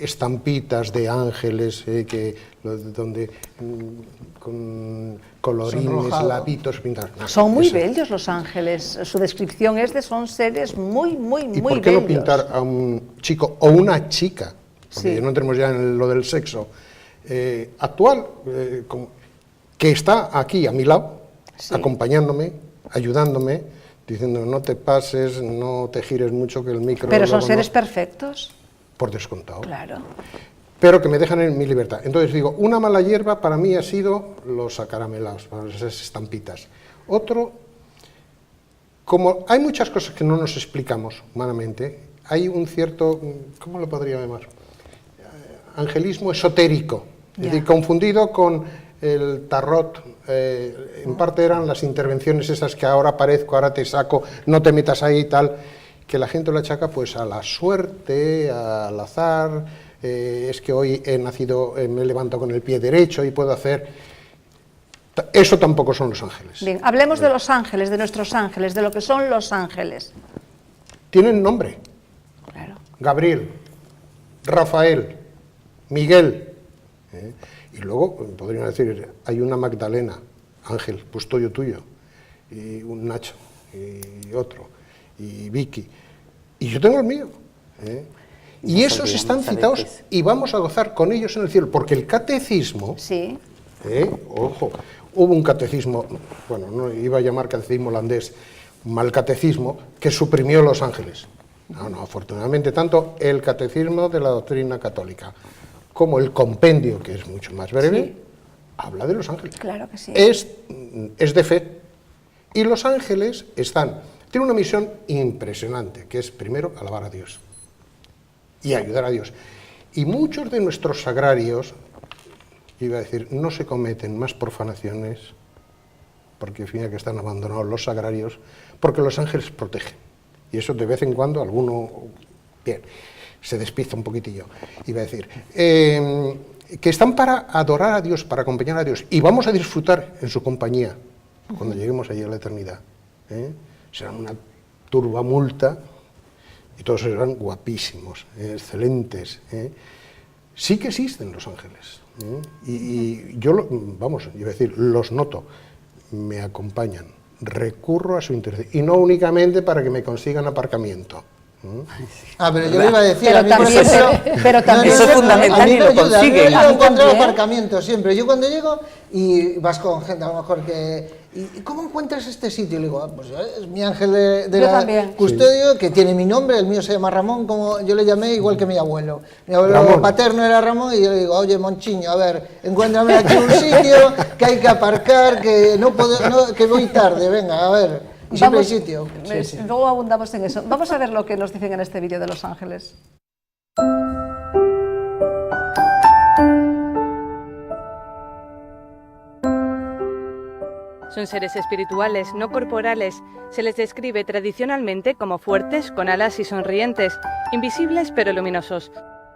estampitas de ángeles donde con colorines, lapitos pintados. No, son muy bellos los ángeles. Su descripción es de son seres muy ¿Y por qué bellos. no pintar a un chico o una chica? Porque no entremos ya en lo del sexo. Actual, que está aquí a mi lado, acompañándome, ayudándome, diciendo no te pases, no te gires mucho que el micro... Pero son seres perfectos. Por descontado. Claro. Pero que me dejan en mi libertad. Entonces digo, una mala hierba para mí ha sido los acaramelados, esas estampitas. Otro, como hay muchas cosas que no nos explicamos humanamente, hay un cierto, ¿cómo lo podría llamar? Angelismo esotérico, es decir, confundido con el tarot. En parte eran las intervenciones esas que ahora aparezco, ahora te saco, no te metas ahí y tal, que la gente lo achaca pues a la suerte, al azar, es que hoy he nacido, me levanto con el pie derecho y puedo hacer... Eso tampoco son los ángeles. Bien, hablemos de los ángeles, de nuestros ángeles, de lo que son los ángeles. Tienen nombre. Claro. Gabriel, Rafael, Miguel... Y luego podrían decir, hay una Magdalena, Ángel, custodio tuyo, y un Nacho, y otro, y Vicky, y yo tengo el mío. Y esos están citados y vamos a gozar con ellos en el cielo, porque el catecismo, ojo, hubo un catecismo, bueno, no iba a llamar catecismo holandés, mal catecismo, que suprimió los ángeles. No, afortunadamente tanto el catecismo de la doctrina católica como el compendio, que es mucho más breve, habla de los ángeles. Claro que sí. Es de fe. Y los ángeles tienen una misión impresionante, que es primero alabar a Dios y ayudar a Dios. Y muchos de nuestros sagrarios, iba a decir, no se cometen más profanaciones, porque fíjate que están abandonados los sagrarios, porque los ángeles protegen. Y eso de vez en cuando alguno... Bien. Se despiza un poquitillo, iba a decir, que están para adorar a Dios, para acompañar a Dios, y vamos a disfrutar en su compañía cuando lleguemos allí a la eternidad. Serán una turbamulta y todos serán guapísimos, excelentes. Sí que existen los ángeles, y yo, iba a decir, los noto, me acompañan, recurro a su interés, y no únicamente para que me consigan aparcamiento. Pero yo le iba a decir, pero también eso es fundamental y lo consigue. Yo encuentro aparcamiento siempre. Yo cuando llego y vas con gente a lo mejor que... ¿Y cómo encuentras este sitio? Y le digo, pues es mi ángel de la custodio, que tiene mi nombre, el mío se llama Ramón, como yo le llamé, igual que mi abuelo. Mi abuelo paterno era Ramón y yo le digo, oye, Monchiño, a ver, encuéntrame aquí un sitio que hay que aparcar, que que voy tarde, venga, a ver. Y siempre hay sitio. Luego abundamos en eso. Vamos a ver lo que nos dicen en este vídeo de los ángeles. Son seres espirituales, no corporales. Se les describe tradicionalmente como fuertes, con alas y sonrientes, invisibles pero luminosos.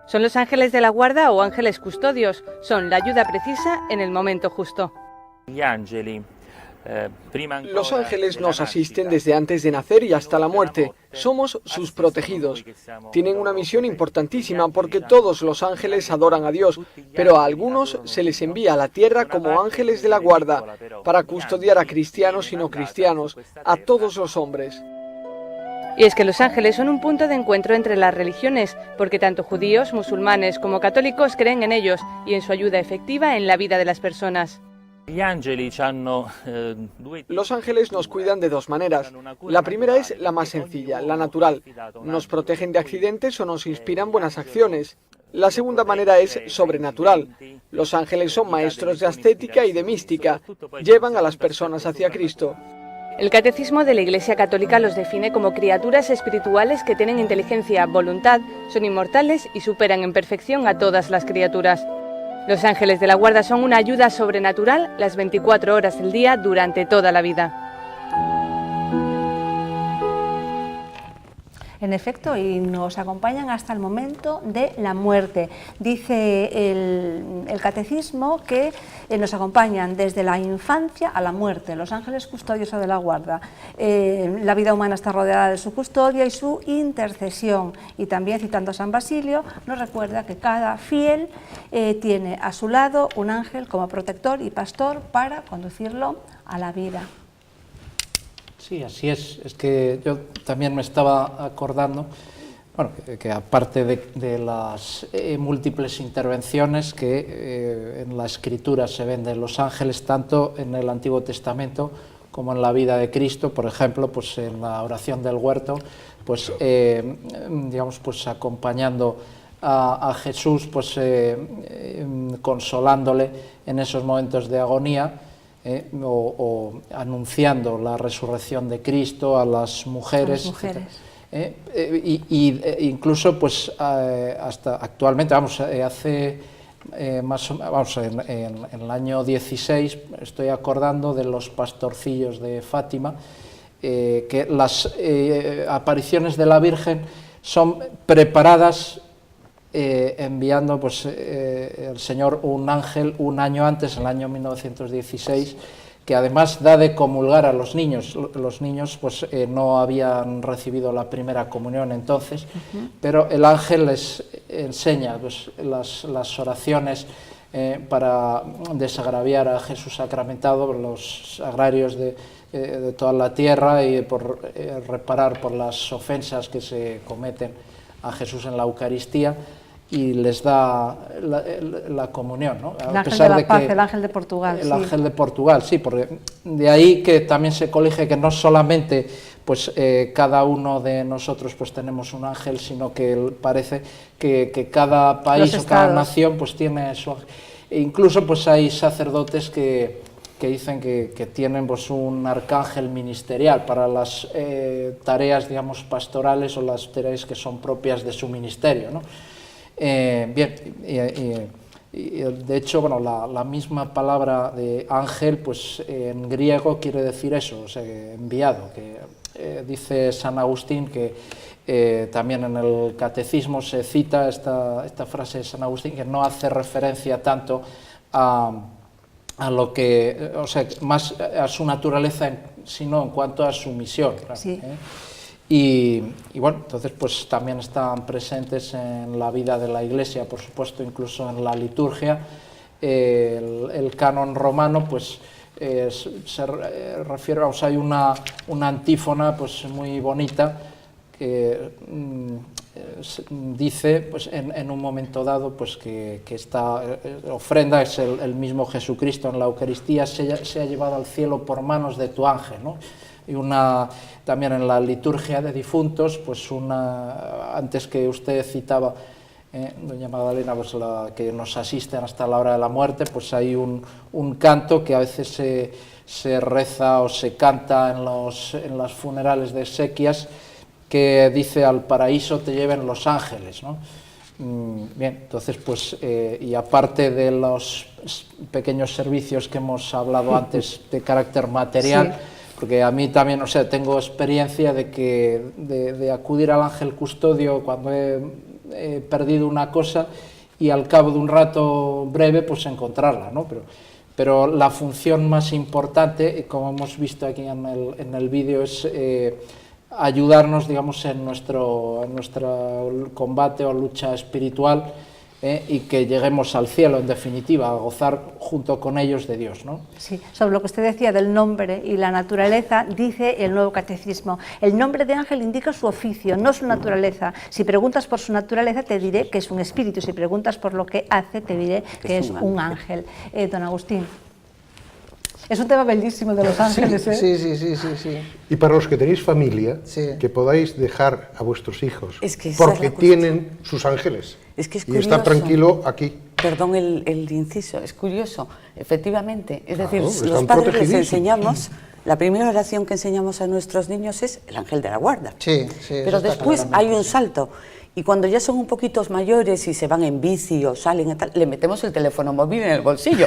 Son los ángeles de la guarda o ángeles custodios. Son la ayuda precisa en el momento justo. Los ángeles nos asisten desde antes de nacer y hasta la muerte. Somos sus protegidos. Tienen una misión importantísima porque todos los ángeles adoran a Dios, pero a algunos se les envía a la tierra como ángeles de la guarda para custodiar a cristianos y no cristianos, a todos los hombres. Y es que los ángeles son un punto de encuentro entre las religiones, porque tanto judíos, musulmanes como católicos creen en ellos y en su ayuda efectiva en la vida de las personas. Los ángeles nos cuidan de dos maneras. La primera es la más sencilla, la natural. Nos protegen de accidentes o nos inspiran buenas acciones. La segunda manera es sobrenatural. Los ángeles son maestros de ascética y de mística. Llevan a las personas hacia Cristo. El Catecismo de la Iglesia Católica los define como criaturas espirituales que tienen inteligencia, voluntad, son inmortales y superan en perfección a todas las criaturas. Los ángeles de la guarda son una ayuda sobrenatural las 24 horas del día durante toda la vida. En efecto, y nos acompañan hasta el momento de la muerte. Dice el catecismo que nos acompañan desde la infancia a la muerte, los ángeles custodios de la guarda. La vida humana está rodeada de su custodia y su intercesión. Y también, citando a San Basilio, nos recuerda que cada fiel tiene a su lado un ángel como protector y pastor para conducirlo a la vida. Sí, así es. Es que yo también me estaba acordando, bueno, que aparte de las múltiples intervenciones que en la Escritura se ven de los ángeles, tanto en el Antiguo Testamento como en la vida de Cristo, por ejemplo, pues en la oración del huerto, pues digamos, pues acompañando a Jesús, pues consolándole en esos momentos de agonía. O anunciando la resurrección de Cristo a las mujeres, incluso pues hasta actualmente, vamos, hace vamos, en el año 16 estoy acordando de los pastorcillos de Fátima, que las apariciones de la Virgen son preparadas enviando pues, el Señor un ángel un año antes, en el año 1916, que además da de comulgar a los niños. Los niños pues, no habían recibido la primera comunión entonces, pero el ángel les enseña pues, las oraciones para desagraviar a Jesús sacramentado, los agrarios de toda la tierra y por reparar por las ofensas que se cometen a Jesús en la Eucaristía, y les da la comunión, ¿no? El ángel de la paz, el ángel de Portugal. El ángel de Portugal, sí, porque de ahí que también se colige que no solamente pues, cada uno de nosotros pues, tenemos un ángel, sino que parece que cada país o cada nación pues, tiene su ángel. E incluso pues, hay sacerdotes que dicen que tienen pues, un arcángel ministerial para las tareas, digamos, pastorales o las tareas que son propias de su ministerio, ¿no? Bien, y de hecho, bueno, la misma palabra de ángel, pues en griego quiere decir eso, o sea, enviado, que dice San Agustín que también en el catecismo se cita esta frase de San Agustín, que no hace referencia tanto a lo que, o sea, más a su naturaleza, sino en cuanto a su misión. Claro, sí. Y bueno, entonces pues también están presentes en la vida de la Iglesia, por supuesto, incluso en la liturgia. El canon romano pues se refiere, o sea, hay una antífona pues muy bonita que dice pues en un momento dado pues que esta ofrenda es el mismo Jesucristo en la Eucaristía, se ha llevado al cielo por manos de tu ángel, ¿no? Y también en la liturgia de difuntos, pues antes que usted citaba, doña Magdalena, pues que nos asisten hasta la hora de la muerte, pues hay un canto que a veces se reza o se canta en las funerales de exequias, que dice: al paraíso te lleven los ángeles, ¿no? Bien, entonces, pues, y aparte de los pequeños servicios que hemos hablado antes de carácter material, porque a mí también, o sea, tengo experiencia de acudir al ángel custodio cuando he perdido una cosa y al cabo de un rato breve, pues encontrarla, ¿no? Pero la función más importante, como hemos visto aquí en el vídeo, es ayudarnos, digamos, en nuestro combate o lucha espiritual, y que lleguemos al cielo, en definitiva, a gozar junto con ellos de Dios, ¿no? Sí, sobre lo que usted decía del nombre y la naturaleza, dice el Nuevo Catecismo, el nombre de ángel indica su oficio, no su naturaleza. Si preguntas por su naturaleza, te diré que es un espíritu, si preguntas por lo que hace, te diré que es un ángel. Don Agustín. Es un tema bellísimo de los ángeles, ¿eh? Sí. Y para los que tenéis familia, que podáis dejar a vuestros hijos, es que porque tienen sus ángeles. Es que es y estar tranquilo aquí. Perdón el inciso, es curioso, efectivamente. Es Claro, decir, los padres les enseñamos, la primera oración que enseñamos a nuestros niños es el ángel de la guarda. Pero después hay un salto. Y cuando ya son un poquito mayores y se van en bici o salen y tal, le metemos el teléfono móvil en el bolsillo,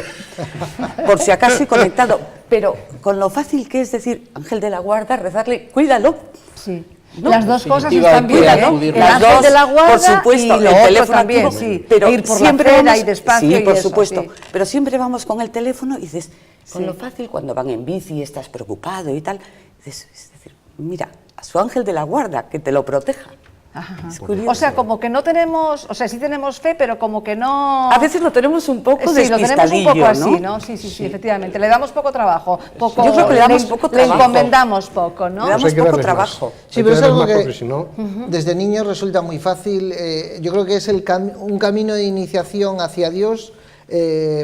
por si acaso conectado. Pero con lo fácil que es decir, ángel de la guarda, rezarle, cuídalo. Sí. ¿No? Las dos cosas están bien, ¿eh? El ángel de la guarda, por supuesto, y lo otro también, pero ir por siempre la acera vamos, y despacio. Sí, y por eso, supuesto, pero siempre vamos con el teléfono y dices, con Sí. lo fácil cuando van en bici y estás preocupado y tal, dices, es decir, mira, a su ángel de la guarda, que te lo proteja. Ajá. Es curioso. O sea, como que no tenemos, o sea, sí tenemos fe, pero como que no... A veces lo tenemos un poco sí, lo tenemos un poco así, ¿no? ¿no? Sí, efectivamente. Le damos poco trabajo. Poco, Yo creo que le damos poco trabajo. Le encomendamos poco, ¿no? Le damos poco trabajo. Sí, pero es algo que si no... desde niños resulta muy fácil. Yo creo que es un camino de iniciación hacia Dios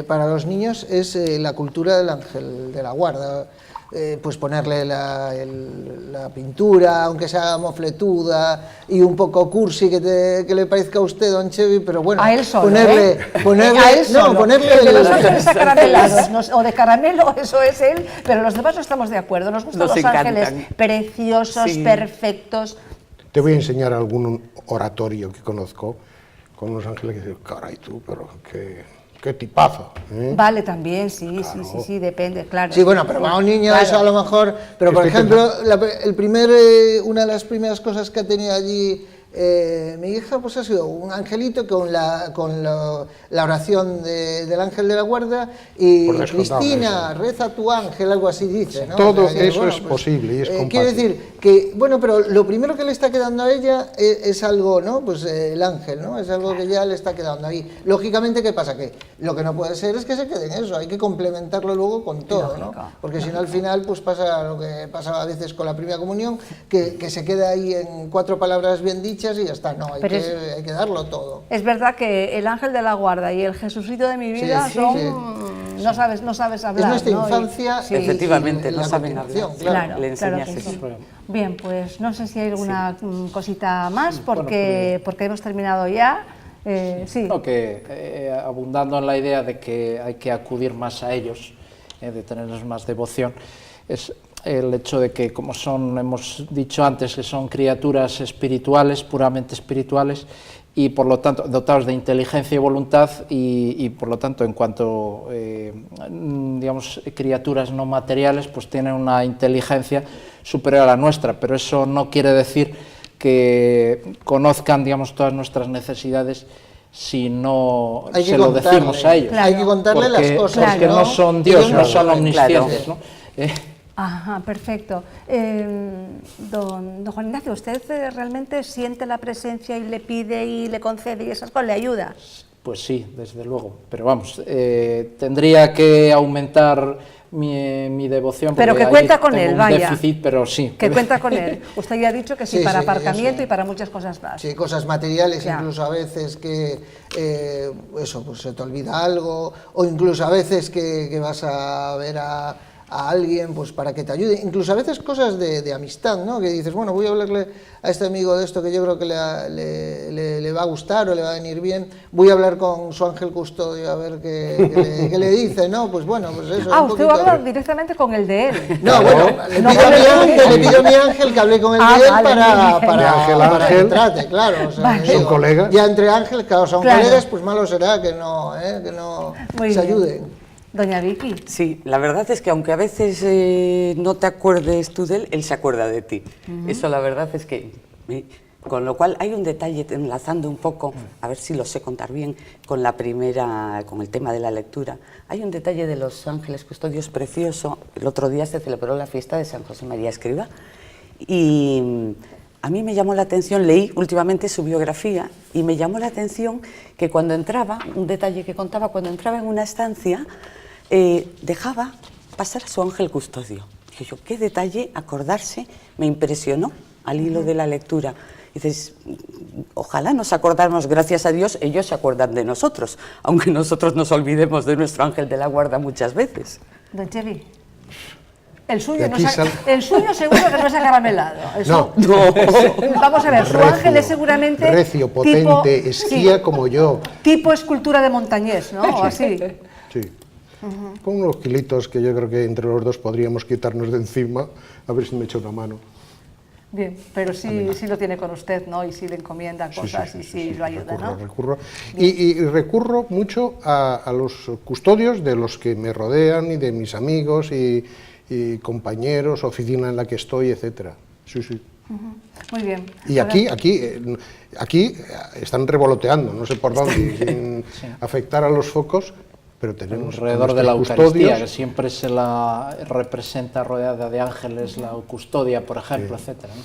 para los niños, es la cultura del ángel de la guarda. Pues ponerle la pintura, aunque sea mofletuda y un poco cursi, que le parezca a usted, don Chevy, pero bueno, a él solo, ponerle a él solo. ponerle el de los ángeles acaramelados, o de caramelo, eso es él, pero los demás no estamos de acuerdo. Nos gustan los ángeles preciosos, perfectos. Te voy a enseñar algún oratorio que conozco con los ángeles que dicen, caray tú, pero qué tipazo. Vale, también, sí, depende, claro. Sí, bueno, pero para un niño eso a lo mejor... Pero, por ejemplo, una de las primeras cosas que ha tenido allí mi hija, pues ha sido un angelito con la oración del ángel de la guarda y Cristina, reza tu ángel, algo así dice, ¿no? Todo o sea, eso es posible y es compatible. Quiero decir que, bueno, pero lo primero que le está quedando a ella es algo, ¿no? Pues el ángel, ¿no? Es algo que ya le está quedando ahí. Lógicamente, ¿qué pasa? Que lo que no puede ser es que se quede en eso, hay que complementarlo luego con todo, ¿no? Porque si no, al final, pues pasa lo que pasa a veces con la primera comunión, que se queda ahí en 4 palabras bien dichas y ya está, no, hay que darlo todo. Es verdad que el ángel de la guarda y el Jesucito de mi vida son... No sabes hablar, es nuestra ¿no? infancia. Efectivamente, no saben hablar. Claro, le enseñas que eso. Sí. Bien, pues no sé si hay alguna cosita más, porque hemos terminado ya. No, que abundando en la idea de que hay que acudir más a ellos, de tenerles más devoción, es el hecho de que, como hemos dicho antes, que son criaturas espirituales, puramente espirituales, y por lo tanto dotados de inteligencia y voluntad, y por lo tanto, en cuanto digamos criaturas no materiales, pues tienen una inteligencia superior a la nuestra, pero eso no quiere decir que conozcan, digamos, todas nuestras necesidades si no se lo decimos a ellos. Hay que contarle las cosas, porque no son Dios, no son omniscientes, ¿no? Ajá, perfecto. Don Juan Ignacio, ¿usted realmente siente la presencia y le pide y le concede y esas cosas, le ayuda? Pues sí, desde luego, pero vamos, tendría que aumentar mi devoción. Pero que cuenta con él, vaya. Déficit, pero sí. Que cuenta con él. Usted ya ha dicho que sí, para aparcamiento y para muchas cosas más. Sí, cosas materiales, incluso a veces que eso, pues se te olvida algo, o incluso a veces que vas a ver a a alguien pues para que te ayude, incluso a veces cosas de amistad, ¿no? Que dices, bueno, voy a hablarle a este amigo de esto que yo creo que le va a gustar o le va a venir bien, voy a hablar con su ángel custodio a ver qué le dice, ¿no? Pues bueno, pues eso. Ah, usted habla directamente con el de él. No, bueno, le pido a mi ángel que hable con el de él para que trate, claro. O sea, ¿Son colegas? Ya entre ángeles, claro, son colegas, pues malo será que no se ayuden. Doña Vicky. Sí, la verdad es que aunque a veces no te acuerdes tú de él, él se acuerda de ti. Eso la verdad es que... con lo cual hay un detalle, enlazando un poco, a ver si lo sé contar bien, con el tema de la lectura. Hay un detalle de los ángeles custodios precioso. El otro día se celebró la fiesta de San José María Escrivá y a mí me llamó la atención, leí últimamente su biografía y me llamó la atención que cuando entraba, un detalle que contaba, cuando entraba en una estancia, dejaba pasar a su ángel custodio. Dije yo, qué detalle, acordarse, me impresionó al hilo de la lectura. Dices, ojalá nos acordáramos, gracias a Dios, ellos se acuerdan de nosotros, aunque nosotros nos olvidemos de nuestro ángel de la guarda muchas veces. Don Chevy, el suyo seguro que no es acaramelado. No. Vamos a ver, su ángel es seguramente... Recio, potente, esquía como yo. Tipo escultura de Montañés, ¿no? O así. Sí. Con unos kilitos que yo creo que entre los dos podríamos quitarnos de encima, a ver si me echa una mano. Bien, pero sí lo tiene con usted, ¿no? Y sí le encomienda cosas y sí lo ayuda, ¿no? Recurro. Y recurro mucho a los custodios de los que me rodean y de mis amigos y compañeros, oficina en la que estoy, etcétera. Sí, sí. Muy bien. Y aquí están revoloteando, no sé por dónde, sin afectar a los focos, pero tenemos alrededor de la Eucaristía, que siempre se la representa rodeada de ángeles, la custodia, por ejemplo, etcétera, ¿no?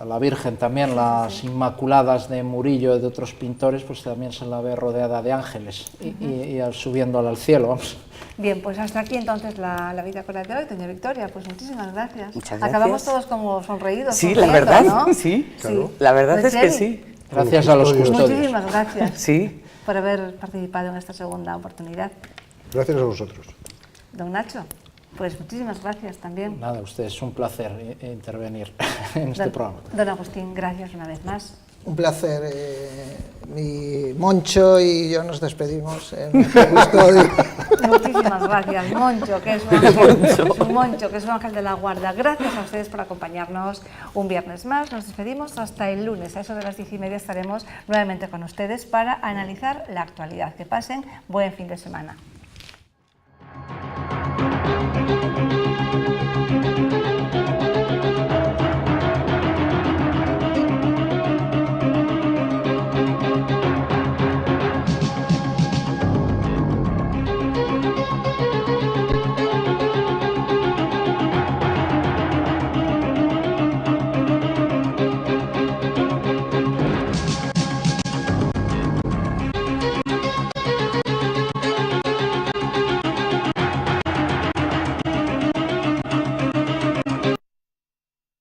A la Virgen también, las Inmaculadas de Murillo y de otros pintores, pues también se la ve rodeada de ángeles y subiéndola al cielo, vamos. Bien, pues hasta aquí entonces la bitácora de hoy, doña Victoria, pues muchísimas gracias. Muchas gracias. Acabamos todos como sonreídos. Sí, la verdad, ¿no? Sí, claro. La verdad es que sí. Gracias a los custodios. Muchísimas gracias. Sí. Por haber participado en esta segunda oportunidad. Gracias a vosotros. Don Nacho, pues muchísimas gracias también. Nada, usted, es un placer intervenir en este programa. Don Agustín, gracias una vez más. Un placer. Mi Moncho y yo nos despedimos en el custodio. Muchísimas gracias, Moncho, que es un ángel de la guarda. Gracias a ustedes por acompañarnos un viernes más. Nos despedimos hasta el lunes. A eso de las 10:30 estaremos nuevamente con ustedes para analizar la actualidad. Que pasen buen fin de semana.